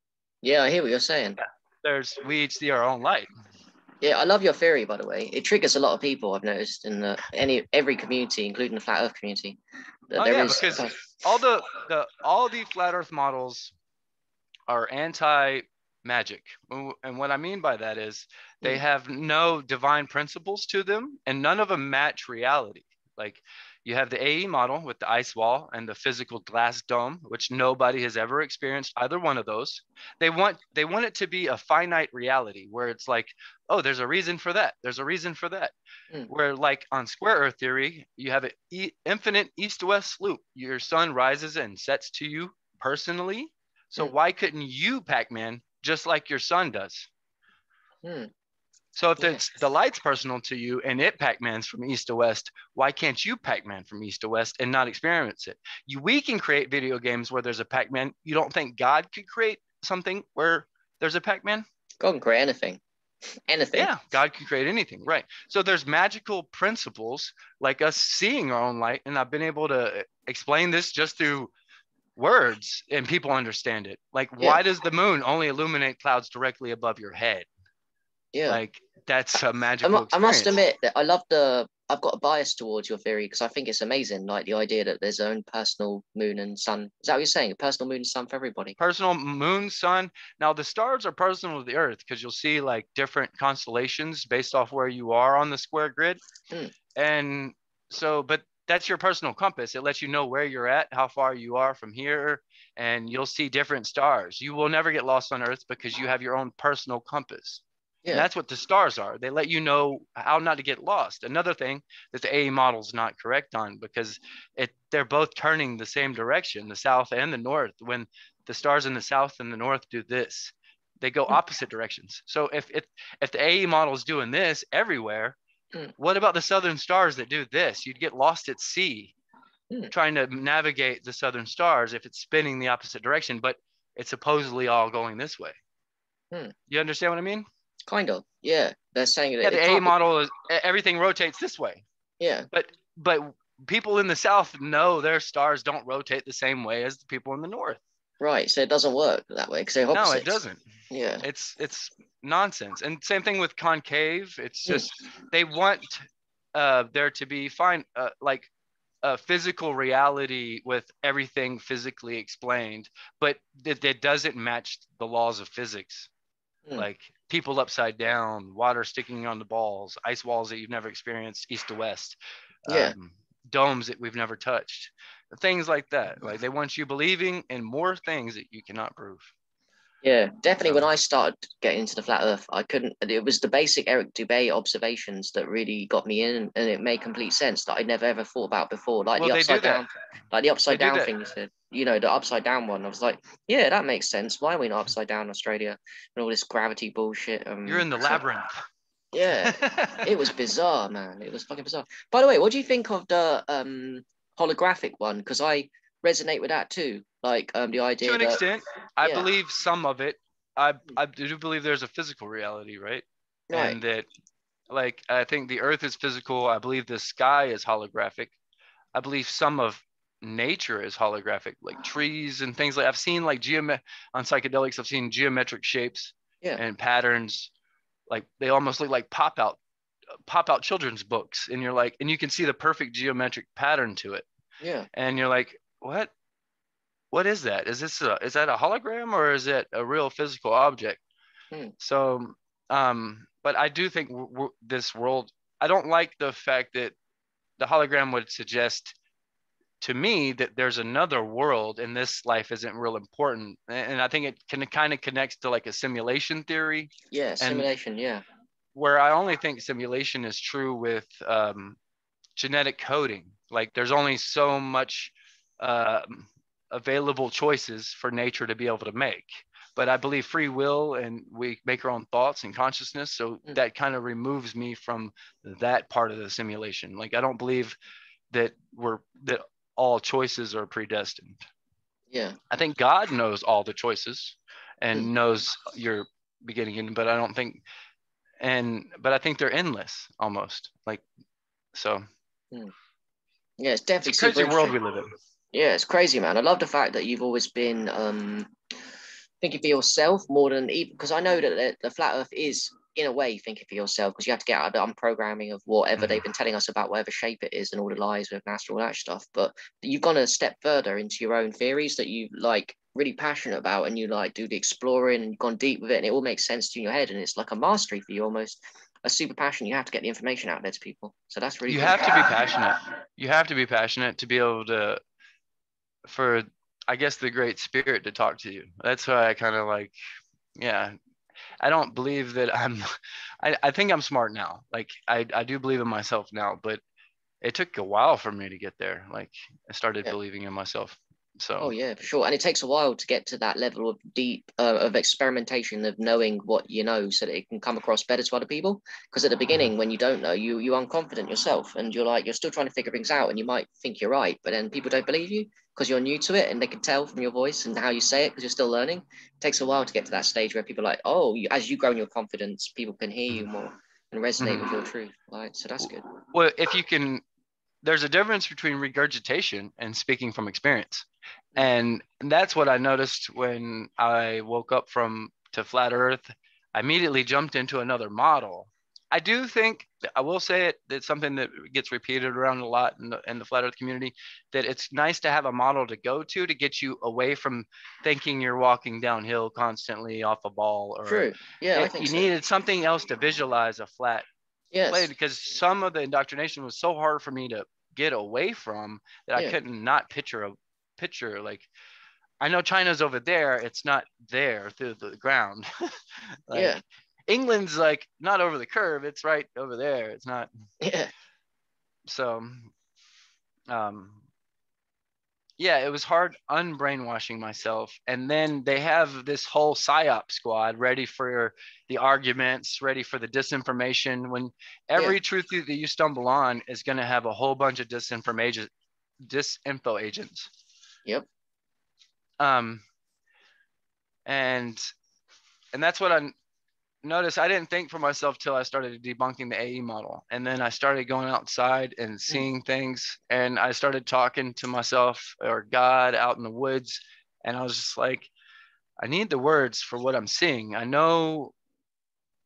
Yeah, I hear what you're saying. We each see our own light. Yeah, I love your theory, by the way. It triggers a lot of people, I've noticed, in every community, including the flat Earth community. Because all the flat Earth models are anti-magic, and what I mean by that is they have no divine principles to them, and none of them match reality. Like, you have the AE model with the ice wall and the physical glass dome, which nobody has ever experienced either one of those. They want it to be a finite reality where it's like, oh, there's a reason for that. There's a reason for that. Where, like, on square Earth theory, you have an infinite east-west loop. Your sun rises and sets to you personally. So why couldn't you Pac-Man just like your sun does? So if the light's personal to you and it Pac-Mans from east to west, why can't you Pac-Man from east to west and not experience it? We can create video games where there's a Pac-Man. You don't think God could create something where there's a Pac-Man? God can create anything. Anything. Yeah, God can create anything, right? So there's magical principles like us seeing our own light, and I've been able to explain this just through words, and people understand it. Like, why does the moon only illuminate clouds directly above your head? Like, that's a magical experience. I must admit that I've got a bias towards your theory, because I think it's amazing, like the idea that there's own personal moon and sun. Is that what you're saying? A personal moon and sun for everybody? Personal moon, sun. Now, the stars are personal to the Earth, because you'll see like different constellations based off where you are on the square grid. And so, but that's your personal compass. It lets you know where you're at, how far you are from here, and you'll see different stars. You will never get lost on Earth because you have your own personal compass. And that's what the stars are. They let you know how not to get lost. Another thing that the AE model is not correct on, because they're both turning the same direction, the south and the north. When the stars in the south and the north do this, they go opposite directions. So if the AE model is doing this everywhere, what about the southern stars that do this? You'd get lost at sea trying to navigate the southern stars if it's spinning the opposite direction, but it's supposedly all going this way. You understand what I mean? Kind of, yeah. They're saying that the A model is everything rotates this way. Yeah. But people in the south know their stars don't rotate the same way as the people in the north. Right. So it doesn't work that way because they're opposites. No, it doesn't. Yeah. It's nonsense. And same thing with concave. It's just they want there to be like a physical reality with everything physically explained, but it doesn't match the laws of physics. Like people upside down, water sticking on the balls, ice walls that you've never experienced east to west, domes that we've never touched, things like that. Like they want you believing in more things that you cannot prove. Yeah, definitely. When I started getting into the flat Earth, I couldn't. It was the basic Eric Dubay observations that really got me in, and it made complete sense that I'd never ever thought about before. Like the upside down, like the upside down thing you said. You know, the upside down one. I was like, yeah, that makes sense. Why are we not upside down in Australia and all this gravity bullshit? You're in the labyrinth. Yeah, it was bizarre, man. It was fucking bizarre. By the way, what do you think of the holographic one? Because I resonate with that too. Like the idea to an extent, I believe some of it. I do believe there's a physical reality, right? And that, like, I think the Earth is physical. I believe the sky is holographic. I believe some of nature is holographic, like trees and things. Like I've seen like on psychedelics, I've seen geometric shapes and patterns. Like they almost look like pop out children's books, and you're like, and you can see the perfect geometric pattern to it. Yeah. And you're like, what is that? Is that a hologram or is it a real physical object? So, but I do think this world, I don't like the fact that the hologram would suggest to me that there's another world and this life isn't real important. And I think it kind of connects to like a simulation theory. Yeah, And simulation. Yeah. where I only think simulation is true with genetic coding. Like there's only so much available choices for nature to be able to make. But I believe free will and we make our own thoughts and consciousness. So that kind of removes me from that part of the simulation. Like I don't believe that all choices are predestined. Yeah. I think God knows all the choices and knows your beginning, but I don't think, but I think they're endless almost. Like, so. Yeah, it's definitely It's a crazy super world we interesting. live in. Yeah, it's crazy, man. I love the fact that you've always been thinking for yourself more than even, because I know that the flat Earth is in a way thinking for yourself, because you have to get out of the unprogramming of whatever they've been telling us about whatever shape it is and all the lies with NASA and all that stuff. But you've gone a step further into your own theories that you like really passionate about, and you like do the exploring and you've gone deep with it, and it all makes sense to you in your head, and it's like a mastery for you, almost a super passion. You have to get the information out there to people, so that's really You cool. have to be passionate. You have to be passionate to be able to, for I guess the great spirit to talk to you. That's why I kind of like, yeah. I don't believe that I think I'm smart now. Like I do believe in myself now, but it took a while for me to get there. Like I started believing in myself. So. Oh yeah, for sure. And it takes a while to get to that level of deep of experimentation of knowing what you know, so that it can come across better to other people. Because at the beginning, when you don't know, you're unconfident yourself, and you're still trying to figure things out, and you might think you're right, but then people don't believe you because you're new to it, and they can tell from your voice and how you say it because you're still learning. It takes a while to get to that stage where people are like, oh, as you grow in your confidence, people can hear you more and resonate with your truth. Right, so that's good. Well, if you can, there's a difference between regurgitation and speaking from experience. And that's what I noticed when I woke up to flat earth. I immediately jumped into another model. I do think, I will say it, it's something that gets repeated around a lot in the flat earth community, that it's nice to have a model to go to get you away from thinking you're walking downhill constantly off a ball. Or True. Yeah, I think you so. needed something else to visualize a flat plate, Yes. because some of the indoctrination was so hard for me to get away from that I couldn't not picture a picture. Like I know China's over there, it's not there through the ground. Like England's like not over the curve, it's right over there, it's not. So yeah, it was hard unbrainwashing myself. And then they have this whole psyop squad ready for the arguments, ready for the disinformation, when every truth that you stumble on is going to have a whole bunch of disinfo agents. Yep. And that's what I noticed. I didn't think for myself till I started debunking the AE model. And then I started going outside and seeing things, and I started talking to myself or God out in the woods. And I was just like, I need the words for what I'm seeing. I know.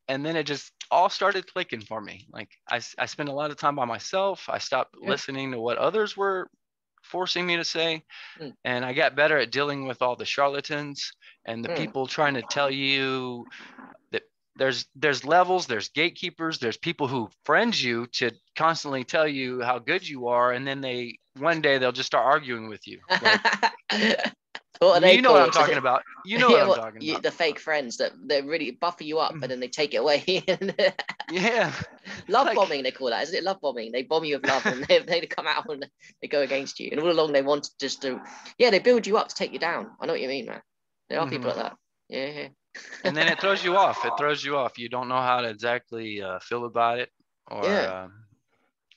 And then it just all started clicking for me. Like I spent a lot of time by myself. I stopped listening to what others were forcing me to say. And I got better at dealing with all the charlatans and the people trying to tell you that there's levels, there's gatekeepers, there's people who friend you to constantly tell you how good you are, and then one day they'll just start arguing with you. Like, what are they know what I'm talking about. You know what I'm talking about. The fake friends that really buffer you up, but then they take it away. Yeah. Love bombing, they call that, isn't it? Love bombing. They bomb you with love, and they come out and they go against you. And all along they want just to, they build you up to take you down. I know what you mean, man. There are people like that. Yeah. And then it throws you off. You don't know how to exactly feel about it. Or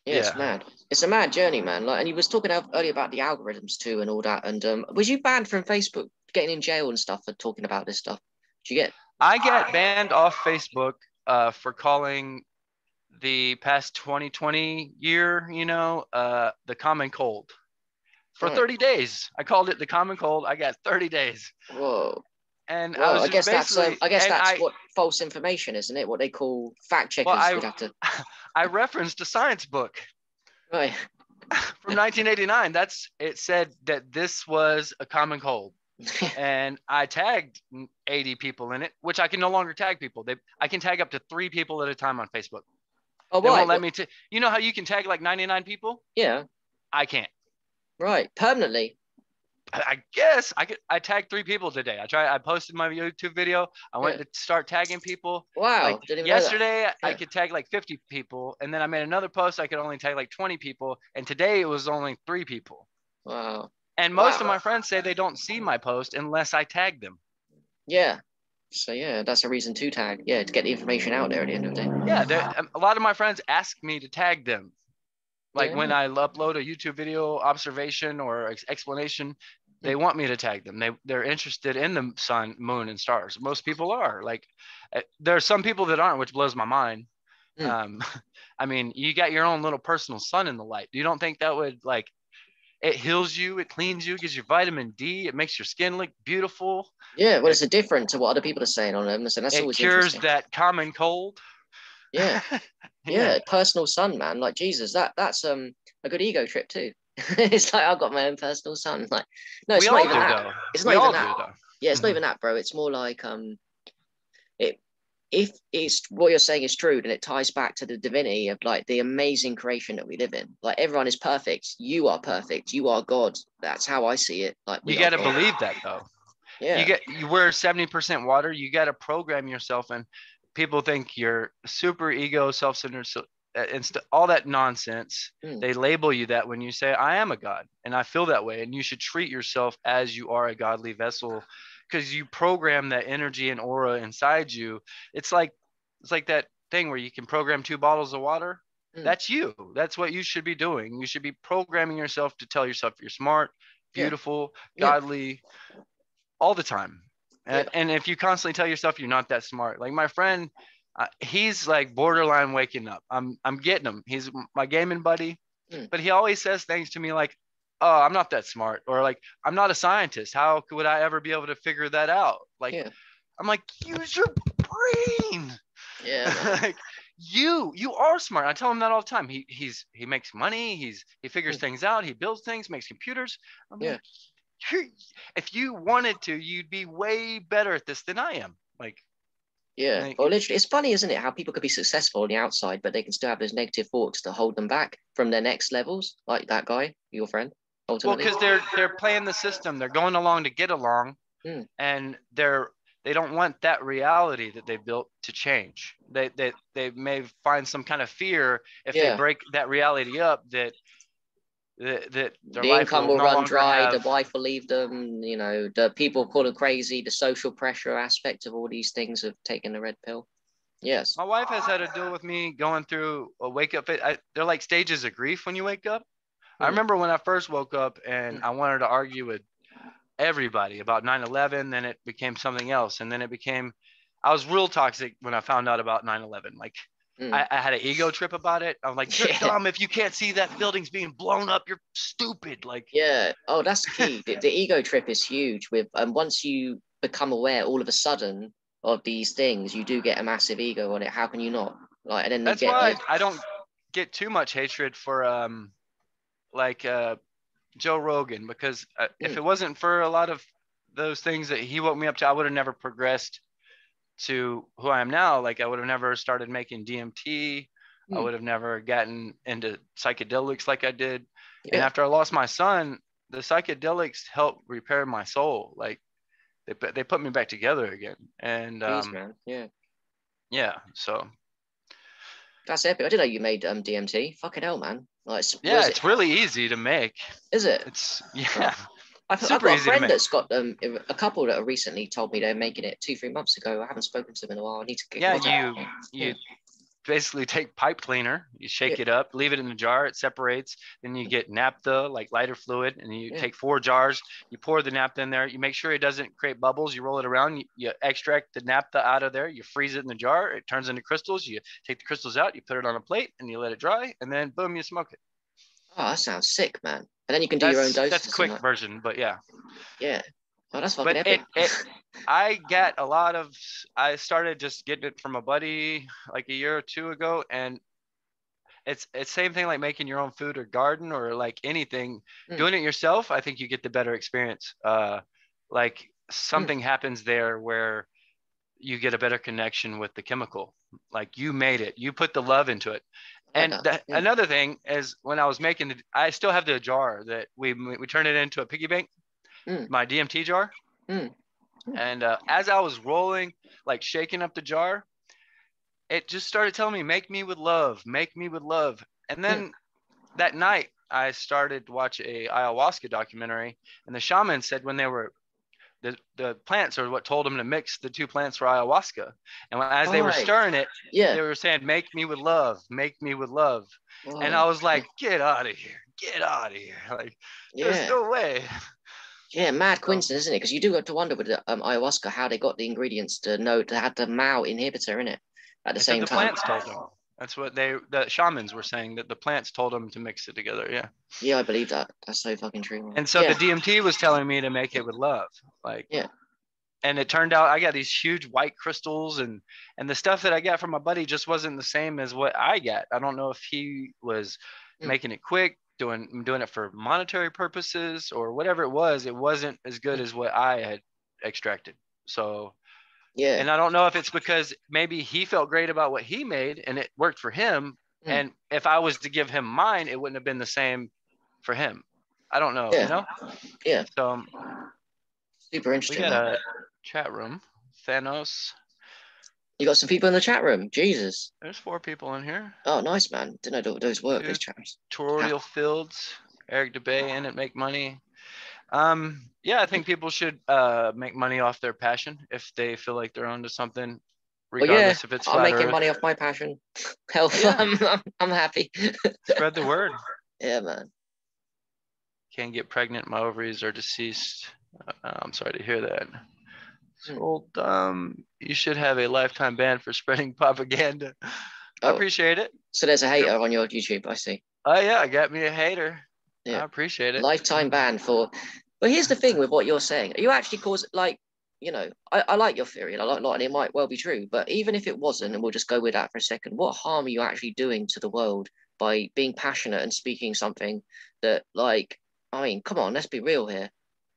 it's mad. It's a mad journey, man. Like, and you was talking earlier about the algorithms too and all that. And was you banned from Facebook, getting in jail and stuff for talking about this stuff? Did you get? I got banned off Facebook for calling the past 2020 year, the common cold. For 30 days. I called it the common cold. I got 30 days. Whoa. And I guess that's what false information, isn't it? What they call fact checkers. Well, I referenced a science book. Right. From 1989. It said that this was a common cold. And I tagged 80 people in it, which I can no longer tag people. I can tag up to 3 people at a time on Facebook. Oh, they won't let me you know how you can tag like 99 people? Yeah. I can't. Right. Permanently. I guess I tagged 3 people today. I posted my YouTube video. I went Yeah. to start tagging people. Wow. Like Didn't even know that. yesterday, I Yeah. could tag like 50 people, and then I made another post. I could only tag like 20 people, and today it was only 3 people. Wow. And most of Wow. my friends say they don't see my post unless I tag them. Yeah. So yeah, that's a reason to tag. Yeah, to get the information out there at the end of the day. Yeah, a lot of my friends ask me to tag them. Like when Yeah. I upload a YouTube video observation or explanation, they Mm. want me to tag them. They're interested in the sun, moon, and stars. Most people are. Like there are some people that aren't, which blows my mind. Mm. Um, I mean, you got your own little personal sun in the light. You don't think that would like it heals you, it cleans you, gives you vitamin D, it makes your skin look beautiful. Yeah. Well, It it's a different to what other people are saying on them, so that's it always cures interesting. that common cold. Yeah. Yeah. Yeah. Personal sun, man. Like Jesus, that's a good ego trip too. It's like I've got my own personal sun. Like, no, We it's not all even do that. though. It's not We even all that. do though. Yeah, it's not even that, bro. It's more like it if it's what you're saying is true, then it ties back to the divinity of like the amazing creation that we live in. Like everyone is perfect. You are perfect. You are God. That's how I see it. Like You we are got to God. believe that though. Yeah. You were 70% water. You got to program yourself, and people think you're super ego, self-centered, and all that nonsense. Mm. They label you that when you say I am a god, and I feel that way, and you should treat yourself as you are a godly vessel, because you program that energy and aura inside you. It's like that thing where you can program 2 bottles of water. Mm. That's you. That's what you should be doing. You should be programming yourself to tell yourself you're smart, Yeah. beautiful, Yeah. godly, all the time. Yeah. And if you constantly tell yourself you're not that smart, like my friend, he's like borderline waking up. I'm getting him. He's my gaming buddy, Mm. but he always says things to me like, "Oh, I'm not that smart," or like, "I'm not a scientist. How would I ever be able to figure that out?" Like, Yeah. I'm like, "Use your brain." Yeah, man. Like, you are smart. I tell him that all the time. He makes money. He figures Mm. things out. He builds things, makes computers. I'm Yeah. like, if you wanted to, you'd be way better at this than I am. Yeah. Like Well, literally, it's funny, isn't it? How people could be successful on the outside, but they can still have those negative thoughts to hold them back from their next levels, like that guy, your friend, well, ultimately. because they're playing the system. They're going along to get along, Mm. and they don't want that reality that they built to change. They may find some kind of fear if they Yeah. break that reality up that their The life income will will no run longer dry, the have. wife will leave them, the people call them crazy, the social pressure aspect of all these things of taking the red pill. Yes. My wife has had to deal with me going through a wake up. They're like stages of grief when you wake up. I Mm. remember when I first woke up and Mm. I wanted to argue with everybody about 9/11. Then it became something else. And then I was real toxic when I found out about 9/11. Like Mm. I had an ego trip about it. I'm like, you're Yeah. dumb. If you can't see that building's being blown up, you're stupid. Like, Yeah. Oh, that's key. The ego trip is huge with once you become aware all of a sudden of these things, you do get a massive ego on it. How can you not? Like, and then you that's get why like, I don't get too much hatred for like Joe Rogan, because if mm. it wasn't for a lot of those things that he woke me up to, I would have never progressed to who I am now. Like I would have never started making DMT. I Mm. would have never gotten into psychedelics like I did. And Yeah. after I lost my son, the psychedelics helped repair my soul. Like they put me back together again. And Jeez, man. Yeah. yeah, so That's epic. I didn't know you made DMT. Fucking hell, man. Like, yeah, was it? it's really easy to make. Is it? It's Oh. yeah, I've super got a easy to friend make. that's got a couple that have recently told me they're making it 2-3 months ago. I haven't spoken to them in a while. I need to get Yeah, contact. you Yeah. basically take pipe cleaner, you Yeah. shake it up, leave it in a jar, it separates. Then you get naphtha, like lighter fluid, and you Yeah. take 4 jars, you pour the naphtha in there, you make sure it doesn't create bubbles, you roll it around, you extract the naphtha out of there, you freeze it in the jar, it turns into crystals, you take the crystals out, you put it on a plate, and you let it dry, and then boom, you smoke it. Oh, that sounds sick, man. And then you can do your own That's doses and quick like, version, but yeah. yeah. Oh, that's fucking But epic. I started just getting it from a buddy like a year or two ago, and it's same thing like making your own food or garden or like anything. Mm. Doing it yourself, I think you get the better experience. Like Mm. something happens there where you get a better connection with the chemical. Like you made it, you put the love into it. And another thing is when I was making it, I still have the jar that we turned it into a piggy bank, my DMT jar. And as I was rolling, like shaking up the jar, it just started telling me, make me with love, make me with love. And then that night I started to watch a ayahuasca documentary, and the shaman said when they were, the plants are what told them to mix the two plants for ayahuasca. And as they were stirring it, they were saying, make me with love, make me with love. And I was like, get out of here, get out of here. Like, there's no way. Yeah, mad coincidence, isn't it? Because you do have to wonder with the, ayahuasca how they got the ingredients to know to have the MAO inhibitor in it at the same time. The plants told them. That's what the shamans were saying, that the plants told them to mix it together. Yeah. Yeah, I believe that. That's so fucking true, man. And so the DMT was telling me to make it with love. Like, and it turned out I got these huge white crystals, and the stuff that I got from my buddy just wasn't the same as what I got. I don't know if he was making it quick, doing it for monetary purposes or whatever it was. It wasn't as good as what I had extracted. So and I don't know if it's because maybe he felt great about what he made and it worked for him. And if I was to give him mine, it wouldn't have been the same for him. I don't know, you know? Yeah. So super interesting. We got a chat room. Thanos. You got some people in the chat room. Jesus. There's 4 people in here. Oh, nice, man. Didn't know those work, these chat rooms. Tutorial Fields. Eric DeBay in it, make money. Yeah, I think people should make money off their passion if they feel like they're onto something, regardless if it's I'm making money off my passion. Health. I'm happy. Spread the word. Yeah, man. Can't get pregnant. My ovaries are deceased. I'm sorry to hear that. So you should have a lifetime ban for spreading propaganda. I appreciate it. So there's a hater on your YouTube, I see. Oh yeah, I got me a hater. Yeah. I appreciate it. Lifetime ban for. But here's the thing with what you're saying. You actually I like your theory, and I like, and it might well be true. But even if it wasn't, and we'll just go with that for a second, what harm are you actually doing to the world by being passionate and speaking something that, like, I mean, come on, let's be real here.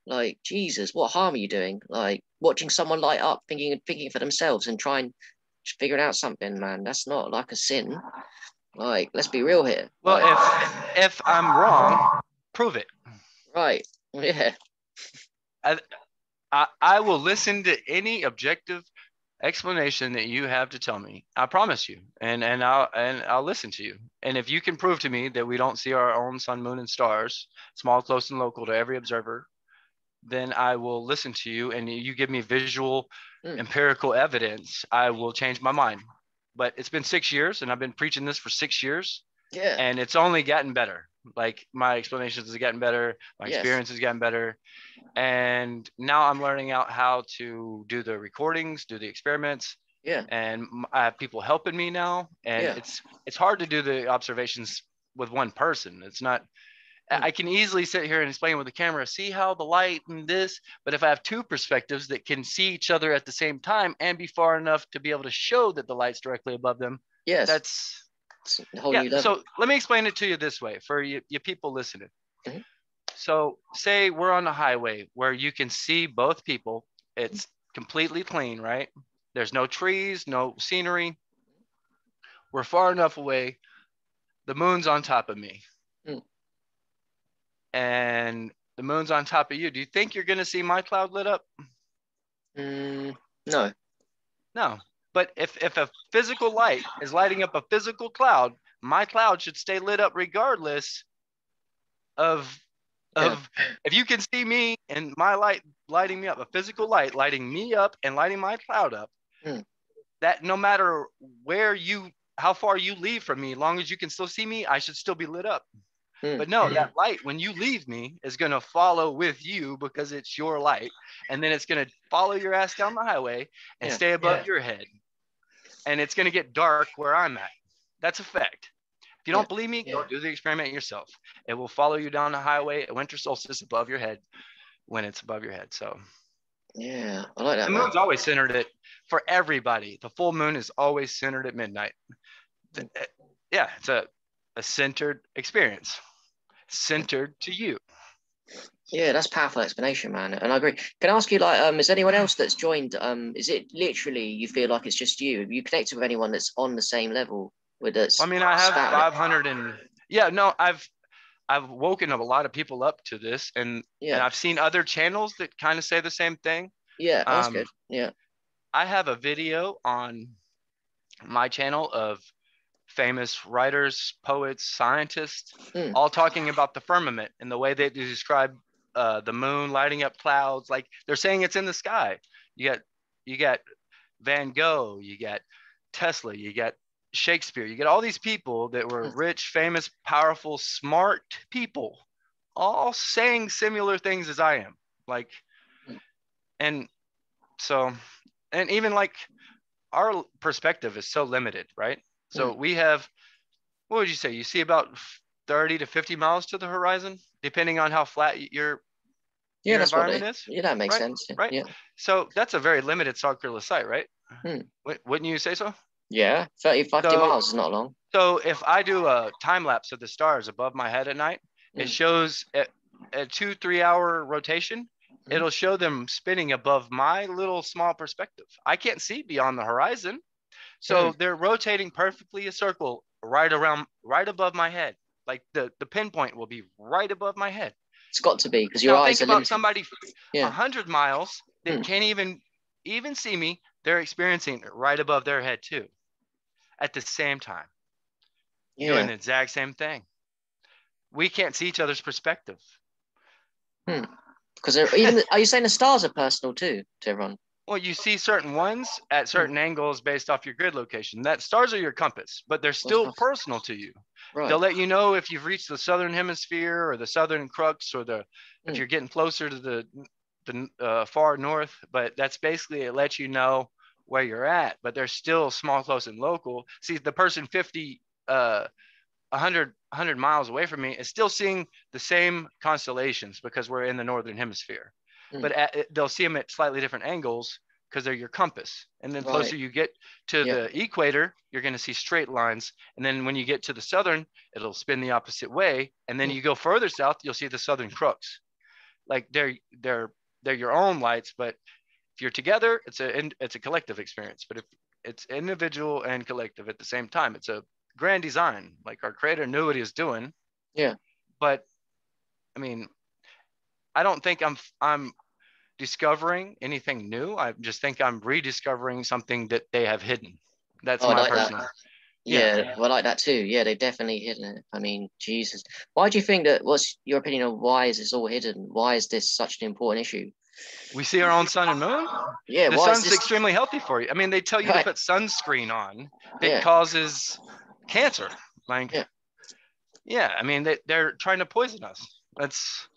Like, Jesus, what harm are you doing? Like, watching someone light up, thinking for themselves and figuring out something, man. That's not like a sin. Like, let's be real here. Well, if I'm wrong, prove it. Right. Yeah. I will listen to any objective explanation that you have to tell me. I promise you, and I'll listen to you. And if you can prove to me that we don't see our own sun, moon, and stars, small, close, and local to every observer, then I will listen to you. And you give me visual, empirical evidence, I will change my mind. But it's been 6 years, and I've been preaching this for 6 years. Yeah. And it's only gotten better. Like, my explanations have gotten better. My experience has gotten better. And now I'm learning out how to do the recordings, do the experiments. Yeah. And I have people helping me now. And it's hard to do the observations with one person. It's not, I can easily sit here and explain with the camera, see how the light and this, but if I have 2 perspectives that can see each other at the same time and be far enough to be able to show that the light's directly above them, that's a whole new level. So let me explain it to you this way for you people listening. So say we're on the highway where you can see both people. It's completely clean, right? There's no trees, no scenery. We're far enough away. The moon's on top of me. And the moon's on top of you. Do you think you're going to see my cloud lit up? No. No. But if a physical light is lighting up a physical cloud, my cloud should stay lit up regardless of if you can see me and my light lighting me up, a physical light lighting me up and lighting my cloud up, that no matter how far you leave from me, as long as you can still see me, I should still be lit up. But no, that light, when you leave me, is going to follow with you because it's your light. And then it's going to follow your ass down the highway and stay above your head. And it's going to get dark where I'm at. That's a fact. If you don't believe me, go do the experiment yourself. It will follow you down the highway at winter solstice above your head when it's above your head. So yeah, I like that. The moon's always centered for everybody. The full moon is always centered at midnight. Yeah, it's a centered experience. Centered to you. Yeah, that's powerful explanation, man. And I agree. Can I ask you, like, is anyone else that's joined? Is it literally you feel like it's just you? Have you connected with anyone that's on the same level with the I mean, I have spat on it. 500 and yeah, no, I've woken up a lot of people up to this, and Yeah, I've seen other channels that kind of say the same thing. yeah, that's Um, good. Yeah. I have a video on my channel of famous writers, poets, scientists, Mm. all talking about the firmament and the way they describe the moon lighting up clouds. Like they're saying it's in the sky. You got Van Gogh, you got Tesla, you got Shakespeare, you get all these people that were Mm. rich, famous, powerful, smart people, all saying similar things as I am. Like, Mm. and so, and even like our perspective is so limited, right? So Mm. we have, what would you say? You see about 30 to 50 miles to the horizon, depending on how flat Yeah, your that's what environment they. is, Yeah, that makes right? sense. Right. Yeah. So that's a very limited circular sight, right? Mm. Wouldn't you say so? Yeah, 30, 50 So miles is not long. So if I do a time lapse of the stars above my head at night, it Mm. shows a 2-3 hour rotation. Mm. It'll show them spinning above my little small perspective. I can't see beyond the horizon. Mm. So they're rotating perfectly a circle right above my head. Like the pinpoint will be right above my head. It's got to be because your Now think eyes are about limited. somebody Yeah. 100 miles that Mm. can't even see me. They're experiencing it right above their head too at the same time, doing Yeah. the exact same thing. We can't see each other's perspective. Hmm. Because even are you saying the stars are personal too to everyone? Well, you see certain ones at Hmm. certain angles based off your grid location. That stars are your compass, but they're What's still that? personal to you. Right. They'll let you know if you've reached the southern hemisphere or the southern crux, or if Hmm. you're getting closer to the far north. But that's basically, it lets you know where you're at. But they're still small, close, and local. See, the person 50 100 miles away from me is still seeing the same constellations because we're in the northern hemisphere, Hmm. but they'll see them at slightly different angles because they're your compass. And then Right. closer you get to Yeah. the equator, you're going to see straight lines. And then when you get to the southern, it'll spin the opposite way. And then Hmm. you go further south, you'll see the southern crux. Like they're your own lights, but if you're together, it's a collective experience. But if it's individual and collective at the same time, it's a grand design. Like our creator knew what he was doing. Yeah. But I mean, I don't think I'm discovering anything new. I just think I'm rediscovering something that they have hidden. That's Oh, I my like that. personal. Yeah. Yeah, well, I like that too. Yeah, they've definitely hidden it. I mean, Jesus. Why do you think that? What's your opinion on why is this all hidden? Why is this such an important issue? We see our own sun and moon. Yeah, The why is sun's this extremely healthy for you. I mean, they tell you to right? put sunscreen on that Yeah, causes cancer. Like, yeah, yeah, I mean, they're trying to poison us. That's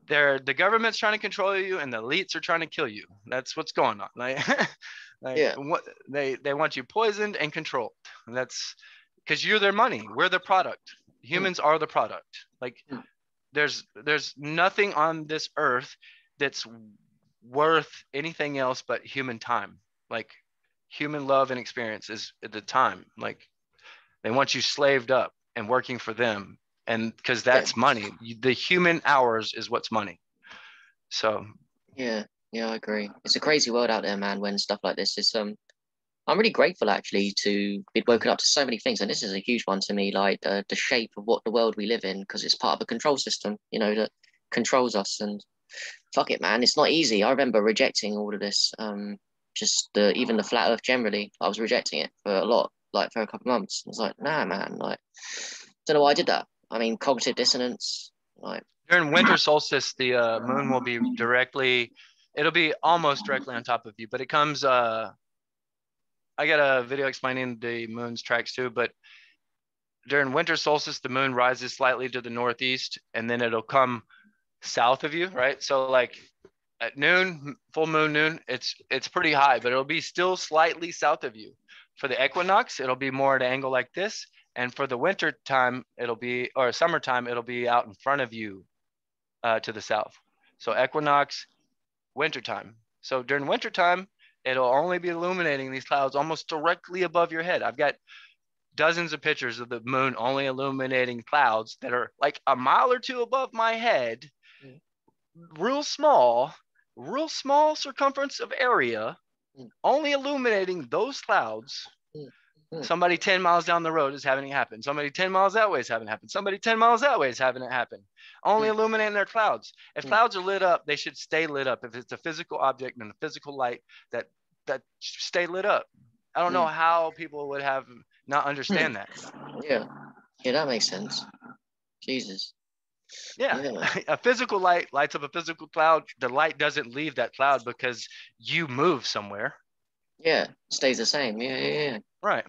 the government's trying to control you and the elites are trying to kill you. That's what's going on. Like, like yeah. what they want you poisoned and controlled. And that's because you're their money. We're the product. Mm. Humans are the product. Like Mm. there's nothing on this earth that's worth anything else but human time. Like human love and experience is the time. Like they want you slaved up and working for them. And because Yeah, that's money, the human hours is what's money. So yeah, yeah, I agree. It's a crazy world out there, man, when stuff like this is I'm really grateful actually to be woken up to so many things, and this is a huge one to me, like the shape of what the world we live in, because it's part of a control system, that controls us. And fuck it, man, it's not easy. I remember rejecting all of this, just even the flat Earth generally. I was rejecting it for a lot, like for a couple of months. I was like, nah, man, like, don't know why I did that. I mean, cognitive dissonance, like, during winter solstice, the moon will be it'll be almost directly on top of you, but it comes, I got a video explaining the moon's tracks too, but during winter solstice, the moon rises slightly to the northeast and then it'll come south of you, right? So like at noon, full moon noon, it's pretty high, but it'll be still slightly south of you. For the equinox, it'll be more at an angle like this. And for the winter time, or summertime, it'll be out in front of you to the south. So equinox, wintertime. So during wintertime, it'll only be illuminating these clouds almost directly above your head. I've got dozens of pictures of the moon only illuminating clouds that are like a mile or two above my head, mm, real small circumference of area, mm, only illuminating those clouds. mm. Somebody 10 miles down the road is having it happen. Somebody 10 miles that way is having it happen. Somebody 10 miles that way is having it happen. Only illuminating their clouds. If clouds are lit up, they should stay lit up. If it's a physical object and a physical light, that should stay lit up. I don't know how people would have not understand that. Yeah, that makes sense. Jesus. Yeah. A physical light lights up a physical cloud. The light doesn't leave that cloud because you move somewhere. Yeah, stays the same. Yeah. Right.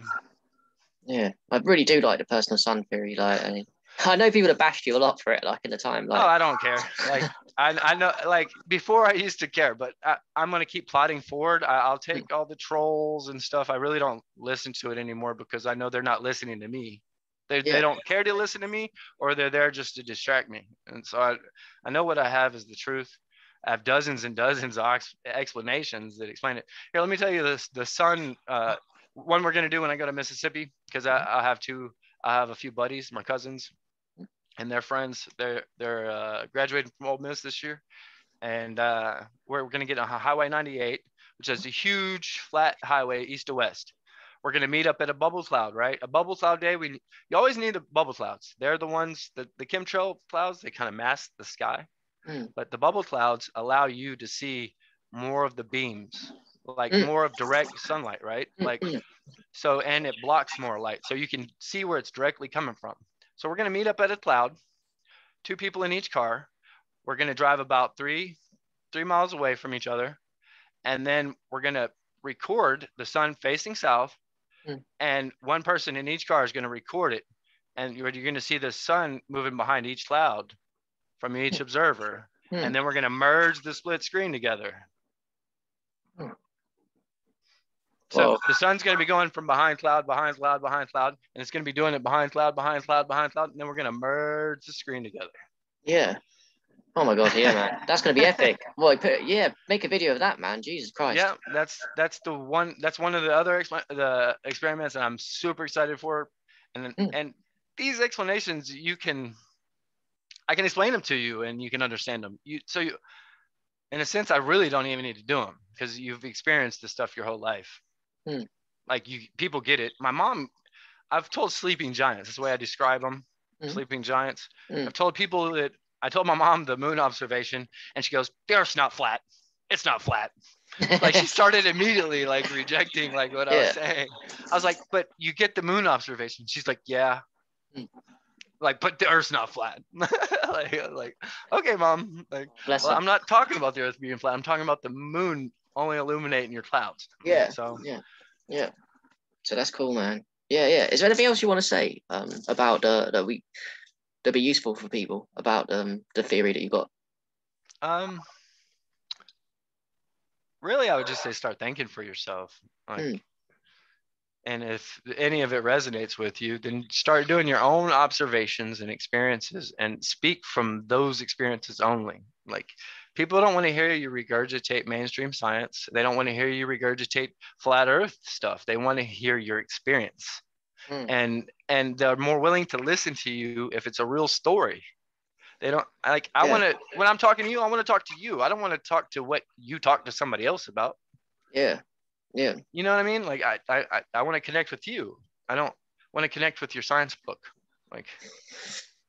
Yeah, I really do like the personal sun theory. Like, I know people have bashed you a lot for it, like in the time. Like, oh, I don't care. Like, I know, like before I used to care, but I'm gonna keep plodding forward. I'll take all the trolls and stuff. I really don't listen to it anymore because I know they're not listening to me. They don't care to listen to me, or they're there just to distract me. And so I know what I have is the truth. I have dozens and dozens of explanations that explain it. Here, let me tell you this: the sun. One we're gonna do when I go to Mississippi, because I have a few buddies, my cousins, and their friends. They're graduating from Ole Miss this year, and we're gonna get on Highway 98, which is a huge flat highway east to west. We're gonna meet up at a bubble cloud, right? A bubble cloud day. You always need the bubble clouds. They're the ones that the chemtrail clouds. They kind of mask the sky, but the bubble clouds allow you to see more of the beams, like more of direct sunlight, right? Like, so, and it blocks more light, so you can see where it's directly coming from. So we're gonna meet up at a cloud, 2 people in each car. We're gonna drive about three miles away from each other, and then we're gonna record the sun facing south, and one person in each car is gonna record it, and you're gonna see the sun moving behind each cloud from each observer, and then we're gonna merge the split screen together. So the sun's going to be going from behind cloud, behind cloud, behind cloud, and it's going to be doing it behind cloud, behind cloud, behind cloud, and then we're going to merge the screen together. Yeah. Oh my God, yeah, man, that's going to be epic. Well, make a video of that, man. Jesus Christ. Yeah, that's the one. That's one of the other the experiments that I'm super excited for, and these explanations I can explain them to you, and you can understand them. In a sense, I really don't even need to do them because you've experienced this stuff your whole life. Like people get it. My mom, I've told sleeping giants. That's the way I describe them. Sleeping giants. I've told people that I told my mom the moon observation, and she goes, "The Earth's not flat. It's not flat." Like she started immediately like rejecting like what I was saying. I was like, "But you get the moon observation." She's like, "Yeah." Like, but the Earth's not flat. like, okay, Mom. Like, well, I'm not talking about the Earth being flat. I'm talking about the moon only illuminating your clouds. Yeah. So yeah. So that's cool, man. Yeah. Is there anything else you want to say about that'd be useful for people about the theory that you got? Really, I would just say start thinking for yourself. Like, and if any of it resonates with you, then start doing your own observations and experiences and speak from those experiences only. Like, people don't want to hear you regurgitate mainstream science. They don't want to hear you regurgitate flat earth stuff. They want to hear your experience. And they're more willing to listen to you if it's a real story. They don't like, I want to, when I'm talking to you, I want to talk to you. I don't want to talk to what you talk to somebody else about. Yeah. You know what I mean? Like, I want to connect with you. I don't want to connect with your science book. Like,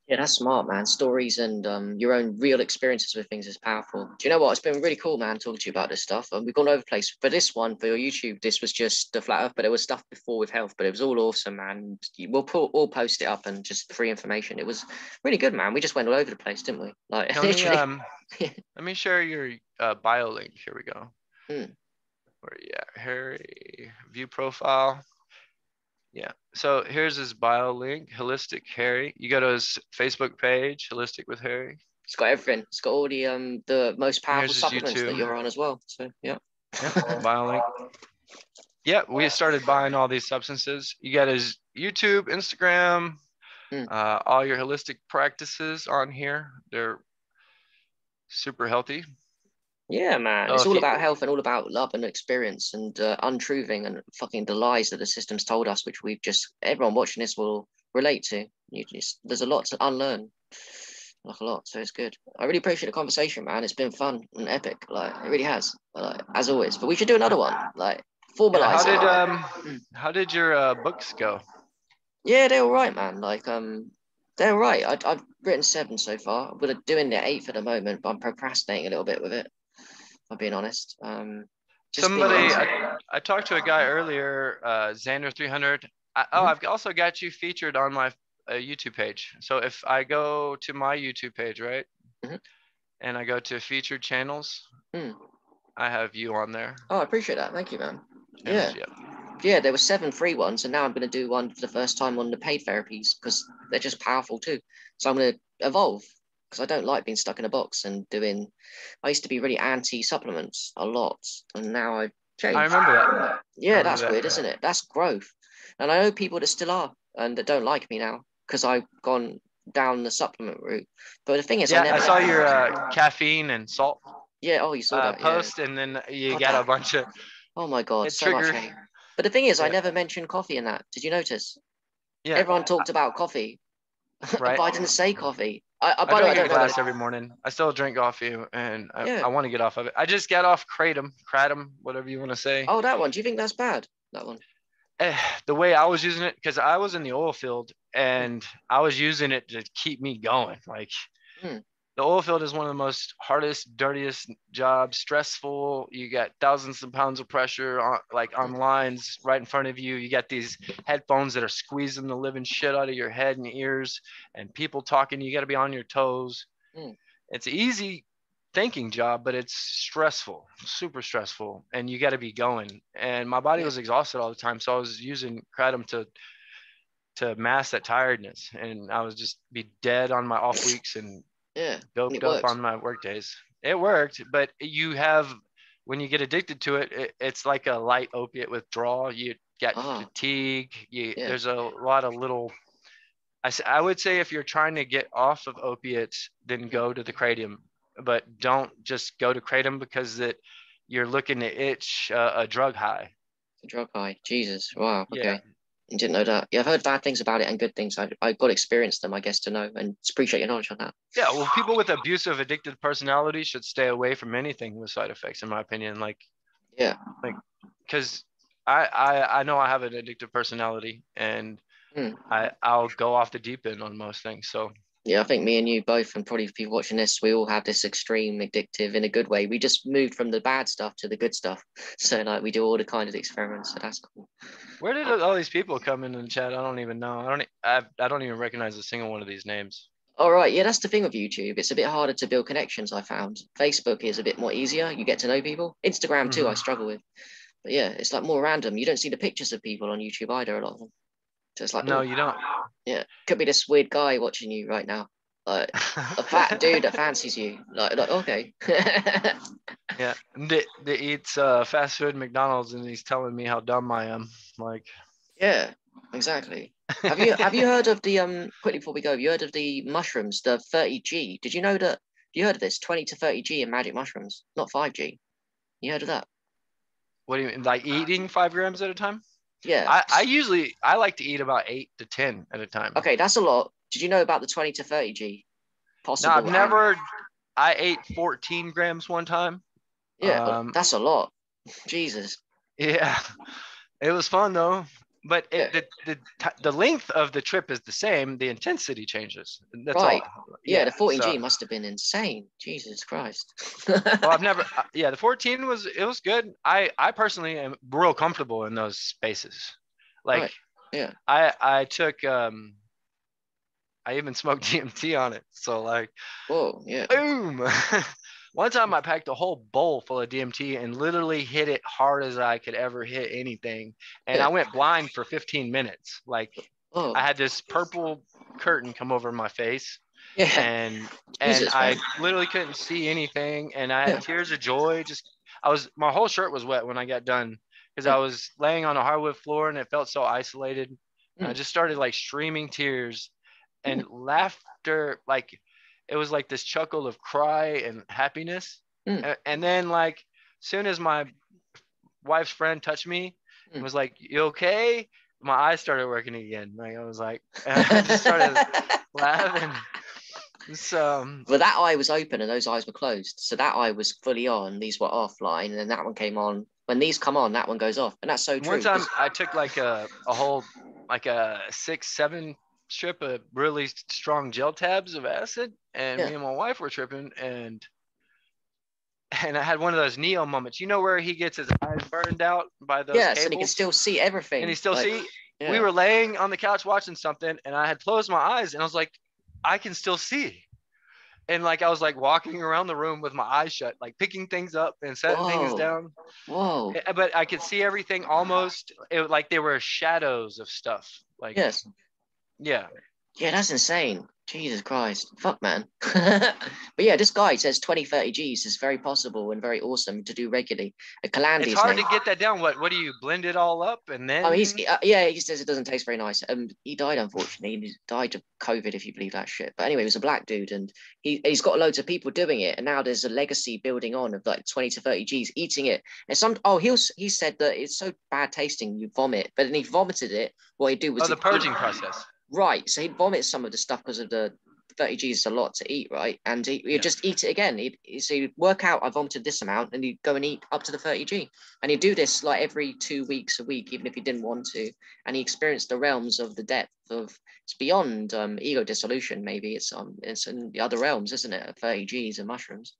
yeah, that's smart, man. Stories and your own real experiences with things is powerful. Do you know what? It's been really cool, man, talking to you about this stuff. And we've gone over the place for this one, for your YouTube. This was just the flat earth, but there was stuff before with health, but it was all awesome, man. We'll post it up and just free information. It was really good, man. We just went all over the place, didn't we? Like, literally. Let me share your bio link. Here we go. Where you at? Harry, view profile. Yeah. So here's his bio link, Holistic Harry. You go to his Facebook page, Holistic with Harry. It's got everything. It's got all the most powerful supplements that you're on as well. So yeah. Bio link. Yeah, we started buying all these substances. You got his YouTube, Instagram, all your holistic practices on here. They're super healthy. Yeah, man. It's all about health and all about love and experience and untruthing and fucking the lies that the system's told us, which everyone watching this will relate to. There's a lot to unlearn, like a lot. So it's good. I really appreciate the conversation, man. It's been fun and epic. Like, it really has, like, as always. But we should do another one. Like, formalize it. How did your books go? Yeah, they're all right, man. Like they're all right. I've written 7 so far. I'm gonna doing the 8th at the moment, but I'm procrastinating a little bit with it. If I'm being honest. Just Somebody, I talked to a guy earlier, Xander 300. I've also got you featured on my YouTube page. So if I go to my YouTube page, right, and I go to featured channels, I have you on there. Oh, I appreciate that. Thank you, man. Yes, Yeah, there were 7 free ones, and now I'm going to do one for the first time on the paid therapies because they're just powerful too. So I'm going to evolve because I don't like being stuck in a box and doing. I used to be really anti supplements a lot, and now I've changed. I remember that. Yeah, that's weird, isn't it? That's growth. And I know people that still are and that don't like me now because I've gone down the supplement route. But the thing is, I saw your caffeine and salt. Yeah, oh, you saw that post, and then you got a bunch of. Oh my God, so much hate. But the thing is, I never mentioned coffee in that. Did you notice? Yeah. Everyone talked about coffee, right? But I didn't say coffee. I drink a glass every morning. I still drink coffee, and I want to get off of it. I just got off kratom, whatever you want to say. Oh, that one. Do you think that's bad? That one? The way I was using it, because I was in the oil field, and I was using it to keep me going. Like, the oil field is one of the most hardest, dirtiest jobs, stressful. You got thousands of pounds of pressure on lines right in front of you. You got these headphones that are squeezing the living shit out of your head and ears, and people talking. You got to be on your toes. It's an easy thinking job, but it's stressful, super stressful, and you got to be going. And my body was exhausted all the time, so I was using kratom to mask that tiredness, and I was just be dead on my off weeks and doped up on my work days. It worked, but when you get addicted to it, it's like a light opiate withdrawal. You get fatigue. There's a lot of little. I would say if you're trying to get off of opiates, then go to the kratom, but don't just go to kratom because you're looking to itch a drug high. A drug high, Jesus! Wow. Okay. Yeah. I didn't know that. Yeah, I've heard bad things about it and good things. I've got to experience them, I guess, to know, and appreciate your knowledge on that. Yeah, well, people with abusive, addicted personalities should stay away from anything with side effects, in my opinion. Because I know I have an addictive personality, and I'll go off the deep end on most things. So yeah, I think me and you both, and probably people watching this, we all have this extreme addictive in a good way. We just moved from the bad stuff to the good stuff. So like we do all the kind of experiments. So that's cool. Where did all these people come in the chat? I don't even know. I don't even recognize a single one of these names. All right. Yeah, that's the thing with YouTube. It's a bit harder to build connections, I found. Facebook is a bit more easier. You get to know people. Instagram too, I struggle with. But yeah, it's like more random. You don't see the pictures of people on YouTube either, a lot of them. So it's like, no, you don't. Yeah, could be this weird guy watching you right now, like a fat dude that fancies you. Like okay. Yeah, that eats fast food McDonald's, and he's telling me how dumb I am. Like, yeah, exactly. Have you heard of the quickly before we go? Have you heard of the mushrooms, the 30G? Did you know that? You heard of this 20 to 30G in magic mushrooms, not 5G? You heard of that? What do you mean, like eating 5 grams at a time? Yeah. I like to eat about 8 to 10 at a time. Okay, that's a lot. Did you know about the 20 to 30G? Possible. No, I've never. I ate 14 grams one time. Yeah, that's a lot. Jesus. Yeah, it was fun though. But the length of the trip is the same. The intensity changes. That's right. All. Yeah, the 14G must have been insane. Jesus Christ. Well, I've never. The 14 was good. I personally am real comfortable in those spaces. Like, I took. I even smoked DMT on it. So like. Whoa! Yeah. Boom. One time I packed a whole bowl full of DMT and literally hit it hard as I could ever hit anything. And I went blind for 15 minutes. Like I had this purple curtain come over my face. Yeah. And I literally couldn't see anything. And I had tears of joy. My whole shirt was wet when I got done because I was laying on a hardwood floor and it felt so isolated. And I just started like streaming tears and laughter, like it was like this chuckle of cry and happiness. And then like soon as my wife's friend touched me and was like, "You okay?" My eyes started working again. Like I was like, I just started laughing. So well, that eye was open and those eyes were closed. So that eye was fully on. These were offline, and then that one came on. when these come on, that one goes off, and that's so true. One time I took like a whole like a 6-7 strip of really strong gel tabs of acid, and me and my wife were tripping, and I had one of those Neo moments. You know where he gets his eyes burned out by those cables? And he can still see everything. And he still see. Yeah. We were laying on the couch watching something, and I had closed my eyes, and I was like, I can still see. And like I was like walking around the room with my eyes shut, like picking things up and setting things down. Whoa! But I could see everything almost. Like they were shadows of stuff. Like yeah. Yeah, that's insane. Jesus Christ. Fuck, man. But yeah, this guy says 20-30 Gs is very possible and very awesome to do regularly. A Calandri. It's hard to get that down. What do you blend it all up and then? Oh, he says it doesn't taste very nice. He died, unfortunately. He died of COVID, if you believe that shit. But anyway, he was a black dude, and he's got loads of people doing it, and now there's a legacy building on of like 20 to 30 Gs eating it. And he said that it's so bad tasting you vomit, but then he vomited it. What he do was the purging process. Right, so he'd vomit some of the stuff because of the 30 Gs is a lot to eat, right? And he'd just eat it again. So he'd work out, I vomited this amount, and he'd go and eat up to the 30 G. And he'd do this like every 2 weeks, a week, even if he didn't want to. And he experienced the realms of the depth of, it's beyond ego dissolution, maybe. It's in the other realms, isn't it? 30 Gs of mushrooms.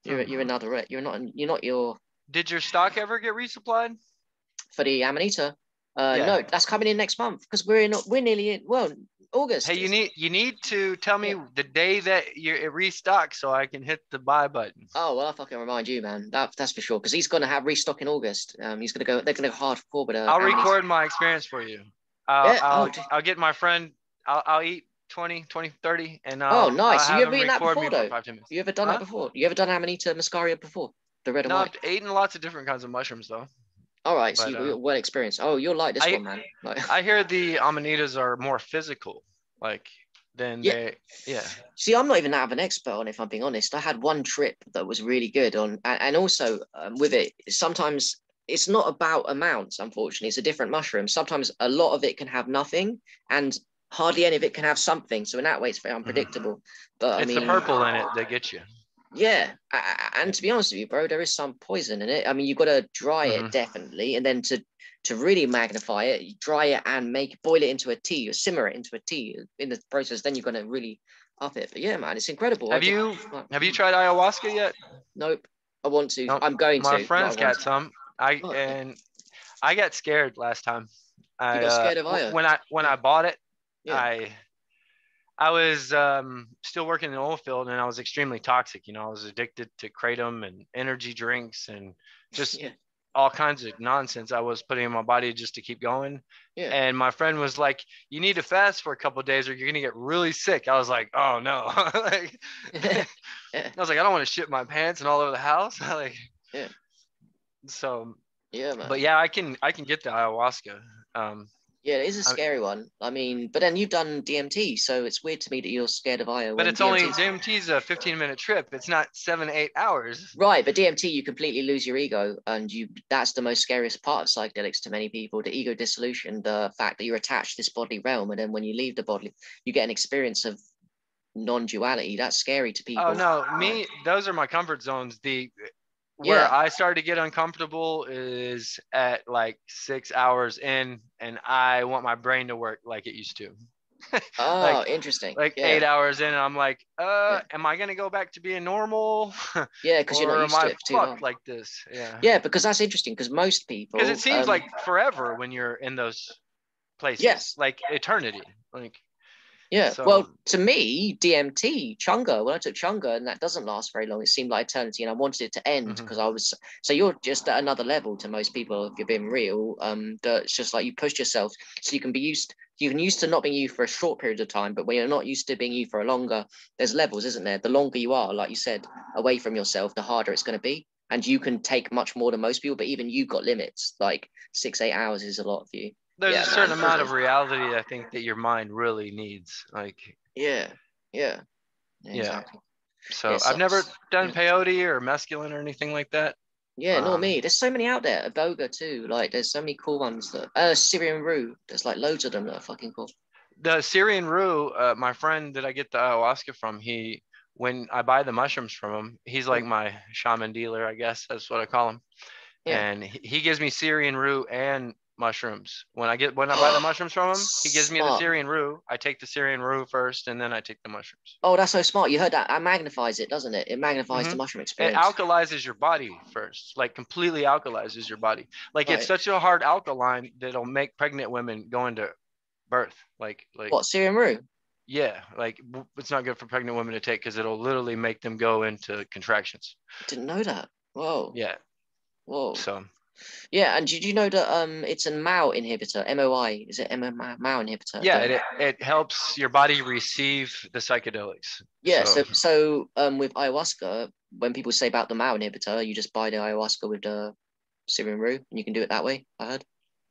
You're another, you're not your... Did your stock ever get resupplied? For the Amanita? No, that's coming in next month because we're nearly in. Well, August. Hey, you need to tell me the day that it restocks so I can hit the buy button. Oh well, I'll fucking remind you, man. That's for sure because he's gonna have restock in August. He's gonna go. They're gonna go hardcore, but I'll record my experience for you. I'll get my friend. I'll eat 20, 30, and nice. You ever eaten that before though? You ever done that before? You ever done Amanita muscaria before? The red and white. I've eaten lots of different kinds of mushrooms though. All right, so you're well experienced. Oh, you'll like this one, man. I hear the Amanitas are more physical, than they. Yeah. See, I'm not even that of an expert on it, if I'm being honest. I had one trip that was really good on, and also with it, sometimes it's not about amounts. Unfortunately, it's a different mushroom. Sometimes a lot of it can have nothing, and hardly any of it can have something. So in that way, it's very unpredictable. But it's the purple in it that gets you. Yeah, and to be honest with you, bro, there is some poison in it. I mean, you've got to dry it definitely, and then to really magnify it, you dry it and boil it into a tea or simmer it into a tea in the process. Then you're going to really up it. But yeah, man, it's incredible. Have you tried ayahuasca yet? Nope. I want to. I'm going to. My friend's got some. I got scared last time. You got scared of ayahuasca? When I bought it, I was still working in the oil field, and I was extremely toxic. I was addicted to kratom and energy drinks and just all kinds of nonsense I was putting in my body just to keep going. Yeah. And my friend was like, you need to fast for a couple of days or you're going to get really sick. I was like, oh no. I was like, I don't want to shit my pants and all over the house. So, yeah, man. But yeah, I can get the ayahuasca. Yeah, it is a scary one. I mean, but then you've done DMT, so it's weird to me that you're scared of ayahuasca. But it's DMT's a 15-minute trip. It's not 7-8 hours. Right, but DMT, you completely lose your ego, and that's the most scariest part of psychedelics to many people, the ego dissolution, the fact that you're attached to this bodily realm, and then when you leave the body, you get an experience of non-duality. That's scary to people. Oh, no, those are my comfort zones. Where I started to get uncomfortable is at like 6 hours in, and I want my brain to work like it used to. Interesting. 8 hours in, and I'm like, am I gonna go back to being normal? Yeah, because you're not used to it for too long. Like this. Yeah, because that's interesting. Because most people. Because it seems like forever when you're in those places. Yes. Like eternity. Yeah, so, well, to me, DMT, Chunga, when I took Chunga, and that doesn't last very long, it seemed like eternity, and I wanted it to end because so you're just at another level to most people, if you're being real, that it's just like you pushed yourself, so you can used to not being you for a short period of time, but when you're not used to being you for a longer, there's levels, isn't there? The longer you are, like you said, away from yourself, the harder it's going to be, and you can take much more than most people, but even you've got limits, like 6-8 hours is a lot for you. There's a certain amount of reality I think that your mind really needs. Exactly. So I've never done peyote or mescaline or anything like that. Yeah, nor me. There's so many out there. Iboga too. Like there's so many cool ones that Syrian rue. There's like loads of them that are fucking cool. The Syrian rue, my friend that I get the ayahuasca from, when I buy the mushrooms from him, he's like my shaman dealer, I guess. That's what I call him. Yeah. and he gives me Syrian root and mushrooms. When I buy the mushrooms from him, he gives me the Smart. Syrian root. I take the Syrian root first, and then I take the mushrooms. Oh, that's so smart. You heard that? That magnifies it, doesn't it? It magnifies the Hmm. mushroom It experience. alkalizes your body first, like completely alkalizes your body. Like it's Right. such a hard alkaline that it'll make pregnant women go into birth. Like What, Syrian roux? yeah, like it's not good for pregnant women to take because it'll literally make them go into contractions. Didn't know that. Whoa. Yeah. Whoa. So Yeah, and did you know that it's a MAO inhibitor, MOI? Is it MAO inhibitor? yeah, it helps your body receive the psychedelics. Yeah, So so with ayahuasca, when people say about the MAO inhibitor, you just buy the ayahuasca with the Syrian roux, and you can do it that way, I heard.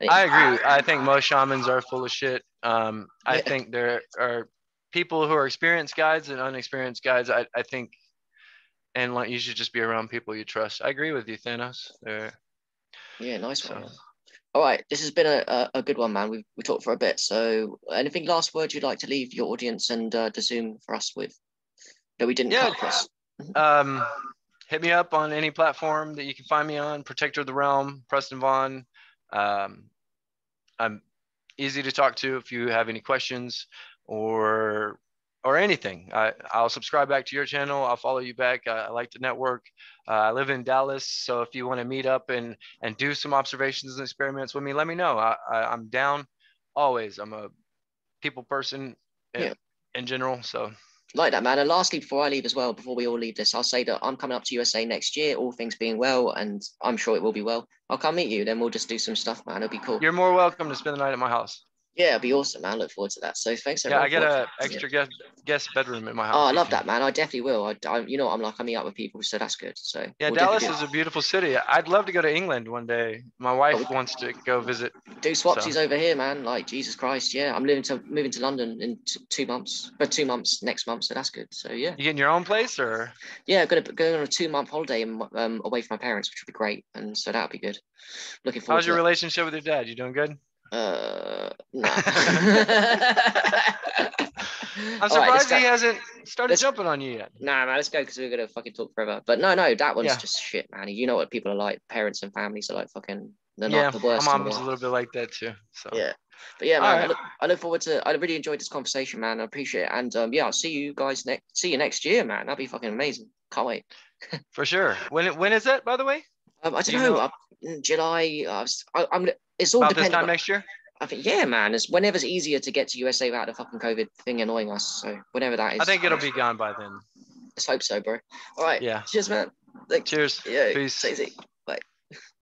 I agree. I think most shamans are full of shit. I Yeah. think there are people who are experienced guides and unexperienced guides. I think, and like you should just be around people you trust. I agree with you, Thanos. Yeah, nice one, So man. All right, this has been a good one, man. We talked for a bit. So, anything last words you'd like to leave your audience and the Zoom for us with that we didn't yeah, cut across? um, hit me up on any platform that you can find me on. Protector of the Realm, Preston Vaughan. Um, I'm easy to talk to if you have any questions or anything. I'll subscribe back to your channel. I'll follow you back. I like to network. I live in Dallas, so if you want to meet up and do some observations and experiments with me, let me know. I'm down always. I'm a people person Yeah, in general. So like that, man. And lastly, before I leave as well, before we all leave this, I'll say that I'm coming up to USA next year, all things being well, and I'm sure it will be well. I'll come meet you, then we'll just do some stuff, man. It'll be cool. you're more welcome to spend the night at my house. Yeah, it'll be awesome, man. I look forward to that. So thanks Yeah, I everyone get for a yeah. extra guest bedroom in my Oh, I house. love that, man. I definitely will. You know what I'm like. I meet up with people, so that's good. So Yeah, we'll definitely Dallas is a beautiful city. I'd love to go to England one day. My do. wife wants to go visit. Do So swapsies over here, man. Like Jesus Christ, yeah. I'm moving to London in 2 months, but 2 months next month, so that's good. So yeah, you getting your own place or? yeah. Going on a 2 month holiday away from my parents, which would be great, and so that'll be good. Looking forward How's to your that. relationship with your dad? You doing good? Nah. I'm All right, let's surprised go. he hasn't started Let's jumping on you yet. Nah, man. Let's go because we're gonna fucking talk forever. But no, that one's Yeah. just shit, man. You know what people are like. Parents and families are like fucking. They're not Yeah, the my worst in the mom's a world. little bit like that too. So, Yeah. But yeah, all man, right, I look forward to I really enjoyed this conversation, man. I appreciate it. And yeah, I'll see you next year, man. That'd be fucking amazing. Can't wait. for sure. When is that, by the way? I Do don't you know. know In July, I'm it's all about this dependent time on next year? I think yeah, man. It's whenever's easier to get to USA without the fucking COVID thing annoying us. So whenever that I is, think it'll be gone by then. let's hope so, bro. All right. Yeah. Cheers, man. Thanks. Cheers. Yeah, Peace. take it easy.